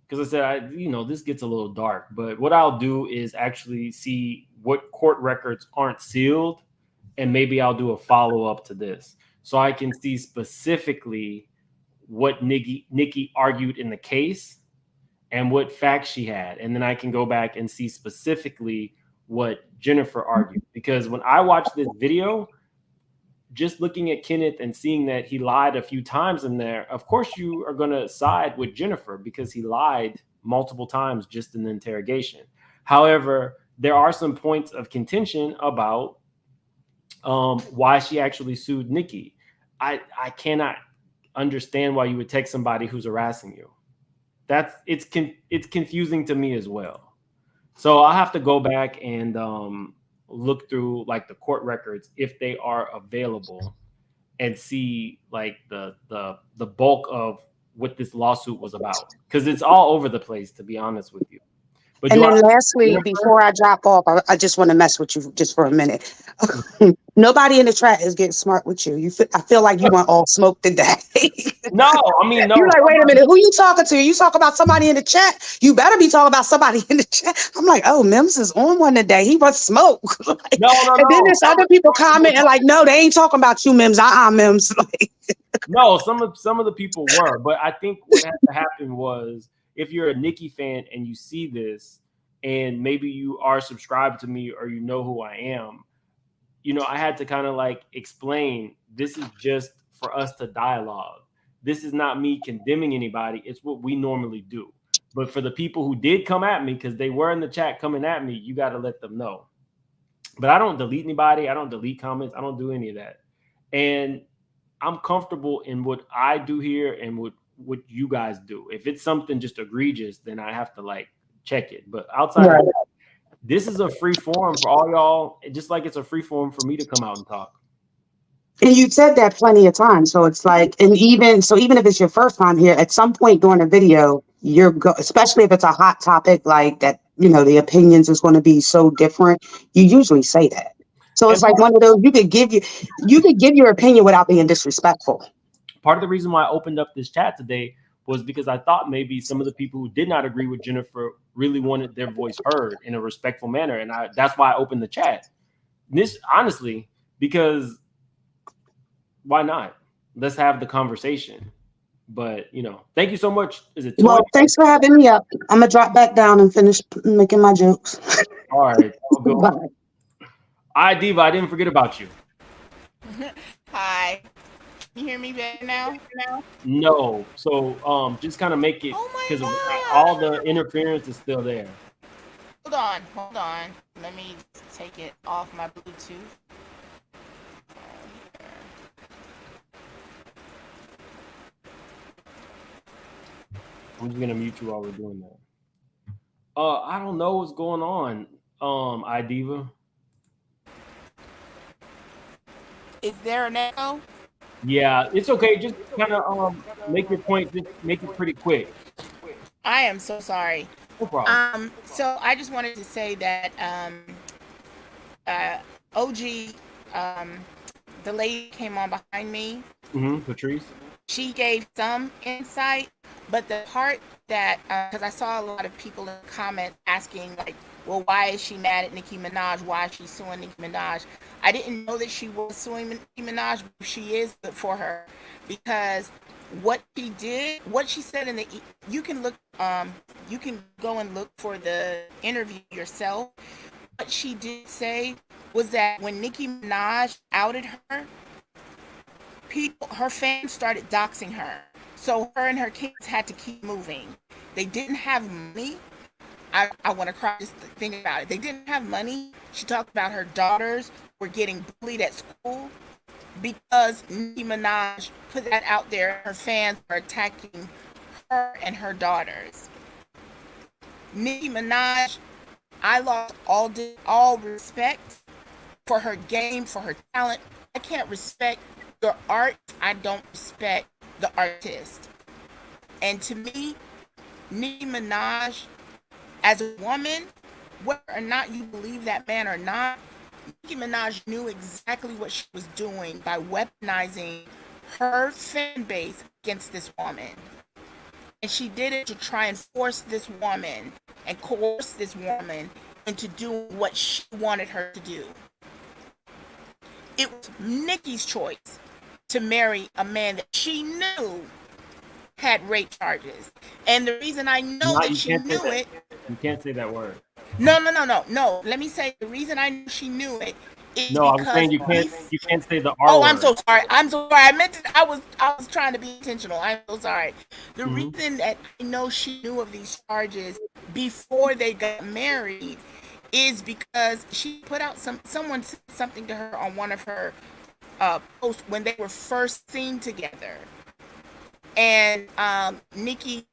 because I said, this gets a little dark, but what I'll do is actually see what court records aren't sealed, and maybe I'll do a follow-up to this so I can see specifically what Nicki argued in the case and what facts she had. And then I can go back and see specifically what Jennifer argued. Because when I watched this video, just looking at Kenneth and seeing that he lied a few times in there, of course you are going to side with Jennifer because he lied multiple times just in the interrogation. However, there are some points of contention about why she actually sued Nicki. I cannot understand why you would take somebody who's harassing you. It's confusing to me as well. So I'll have to go back and look through like the court records if they are available and see like the bulk of what this lawsuit was about, because it's all over the place, to be honest with you. But And then lastly, before I drop off, I just want to mess with you just for a minute. Nobody in the chat is getting smart with you. I feel like you want all smoke today. No, I mean, no. You're like, wait a minute, who you talking to? You talk about somebody in the chat. You better be talking about somebody in the chat. I'm like, oh, Mims is on one today. He wants smoke. Like, no. And then there's other people commenting like, no, they ain't talking about you, Mims. Mims. Like, no, some of the people were, but I think what had to happen was, if you're a Nicki fan and you see this, and maybe you are subscribed to me or you know who I am, I had to kind of like explain, this is just for us to dialogue. This is not me condemning anybody. It's what we normally do. But for the people who did come at me, because they were in the chat coming at me, you got to let them know. But I don't delete anybody. I don't delete comments. I don't do any of that. And I'm comfortable in what I do here and what you guys do. If it's something just egregious, then I have to like check it. But outside of that, this is a free forum for all y'all, just like it's a free forum for me to come out and talk. And you said that plenty of times. So it's like, and even if it's your first time here, at some point during a video, especially if it's a hot topic like that, the opinions is going to be so different. You usually say that. So it's like one of those, you could give your opinion without being disrespectful. Part of the reason why I opened up this chat today was because I thought maybe some of the people who did not agree with Jennifer really wanted their voice heard in a respectful manner. And that's why I opened the chat. This, honestly, because why not? Let's have the conversation. But, thank you so much. Is it Well, thanks for having me up. I'm going to drop back down and finish making my jokes. All right. Go. Bye. Hi, Diva. I didn't forget about you. Hi. You hear me better now? No. So just kind of make it, because all the interference is still there. Hold on. Let me take it off my Bluetooth. I'm just gonna mute you while we're doing that. I don't know what's going on. iDiva. Is there an echo? Yeah, it's okay. Just kind of make your point. Just make it pretty quick. I am so sorry. No problem. So I just wanted to say that OG, the lady came on behind me. Patrice. She gave some insight, but the part that, because I saw a lot of people in the comments asking, like, well, why is she mad at Nicki Minaj? Why is she suing Nicki Minaj? I didn't know that she was suing Nicki Minaj, but she is good for her, because what she did, what she said in the, you can go and look for the interview yourself. What she did say was that when Nicki Minaj outed her, her fans started doxing her. So her and her kids had to keep moving. They didn't have money. I want to cry just thinking about it. They didn't have money. She talked about her daughters were getting bullied at school because Nicki Minaj put that out there. Her fans were attacking her and her daughters. Nicki Minaj, I lost all respect for her game, for her talent. I can't respect your art. I don't respect the artist. And to me, Nicki Minaj, as a woman, whether or not you believe that man or not, Nicki Minaj knew exactly what she was doing by weaponizing her fan base against this woman. And she did it to try and force this woman and coerce this woman into doing what she wanted her to do. It was Nicki's choice to marry a man that she knew had rape charges. And the reason I know that she knew it... You can't say that word. No. Let me say the reason I knew she knew it is no, because... I'm saying you can't say the R Oh, word. I'm so sorry. I meant to, I was trying to be intentional. I'm so sorry. The reason that I know she knew of these charges before they got married is because she put out someone said something to her on one of her posts when they were first seen together. And Nicki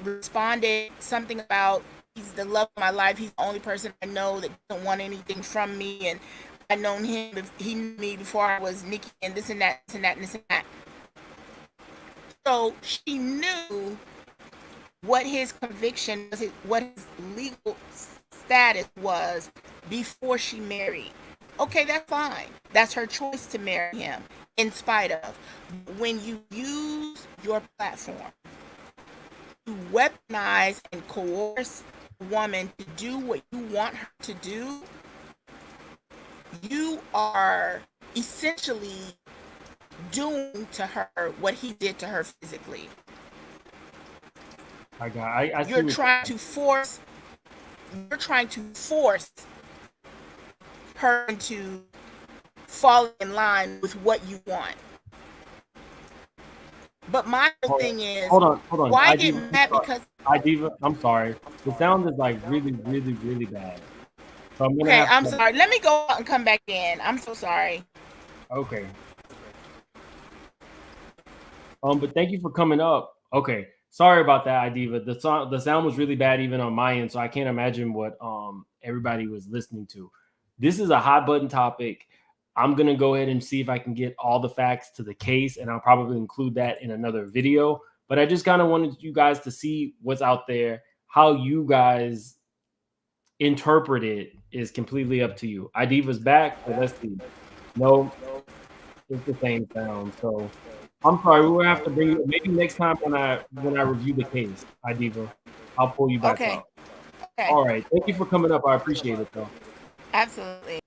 responded something about, he's the love of my life. He's the only person I know that doesn't want anything from me. And I've known him, he knew me before I was Nicki and this and that, this and that, and this and that. So she knew what his conviction was, what his legal status was before she married. Okay, that's fine. That's her choice to marry him, in spite of. When you use your platform to weaponize and coerce a woman to do what you want her to do, you are essentially doing to her what he did to her physically. You're trying to force her to fall in line with what you want. But my thing is, hold on. Why get mad because Diva, I'm sorry. The sound is like really, really, really bad. So I'm gonna I'm sorry. Let me go out and come back in. I'm so sorry. Okay. But thank you for coming up. Okay. Sorry about that, Diva. The sound was really bad even on my end, so I can't imagine what everybody was listening to. This is a hot button topic. I'm going to go ahead and see if I can get all the facts to the case, and I'll probably include that in another video. But I just kind of wanted you guys to see what's out there. How you guys interpret it is completely up to you. Diva's back, but let's see. No, it's the same sound. So I'm sorry. We're gonna have to bring you maybe next time when I review the case, Diva. I'll pull you back up. Okay. All right. Thank you for coming up. I appreciate it, though. Absolutely.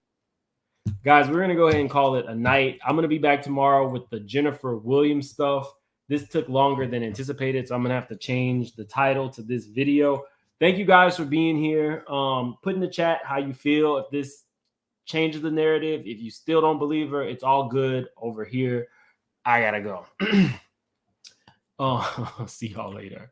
Guys, we're gonna go ahead and call it a night. I'm gonna be back tomorrow with the Jennifer Williams stuff. This took longer than anticipated, so I'm gonna have to change the title to this video. Thank you guys for being here. Put in the chat how you feel, if this changes the narrative. If you still don't believe her, it's all good over here. I gotta go. See y'all later.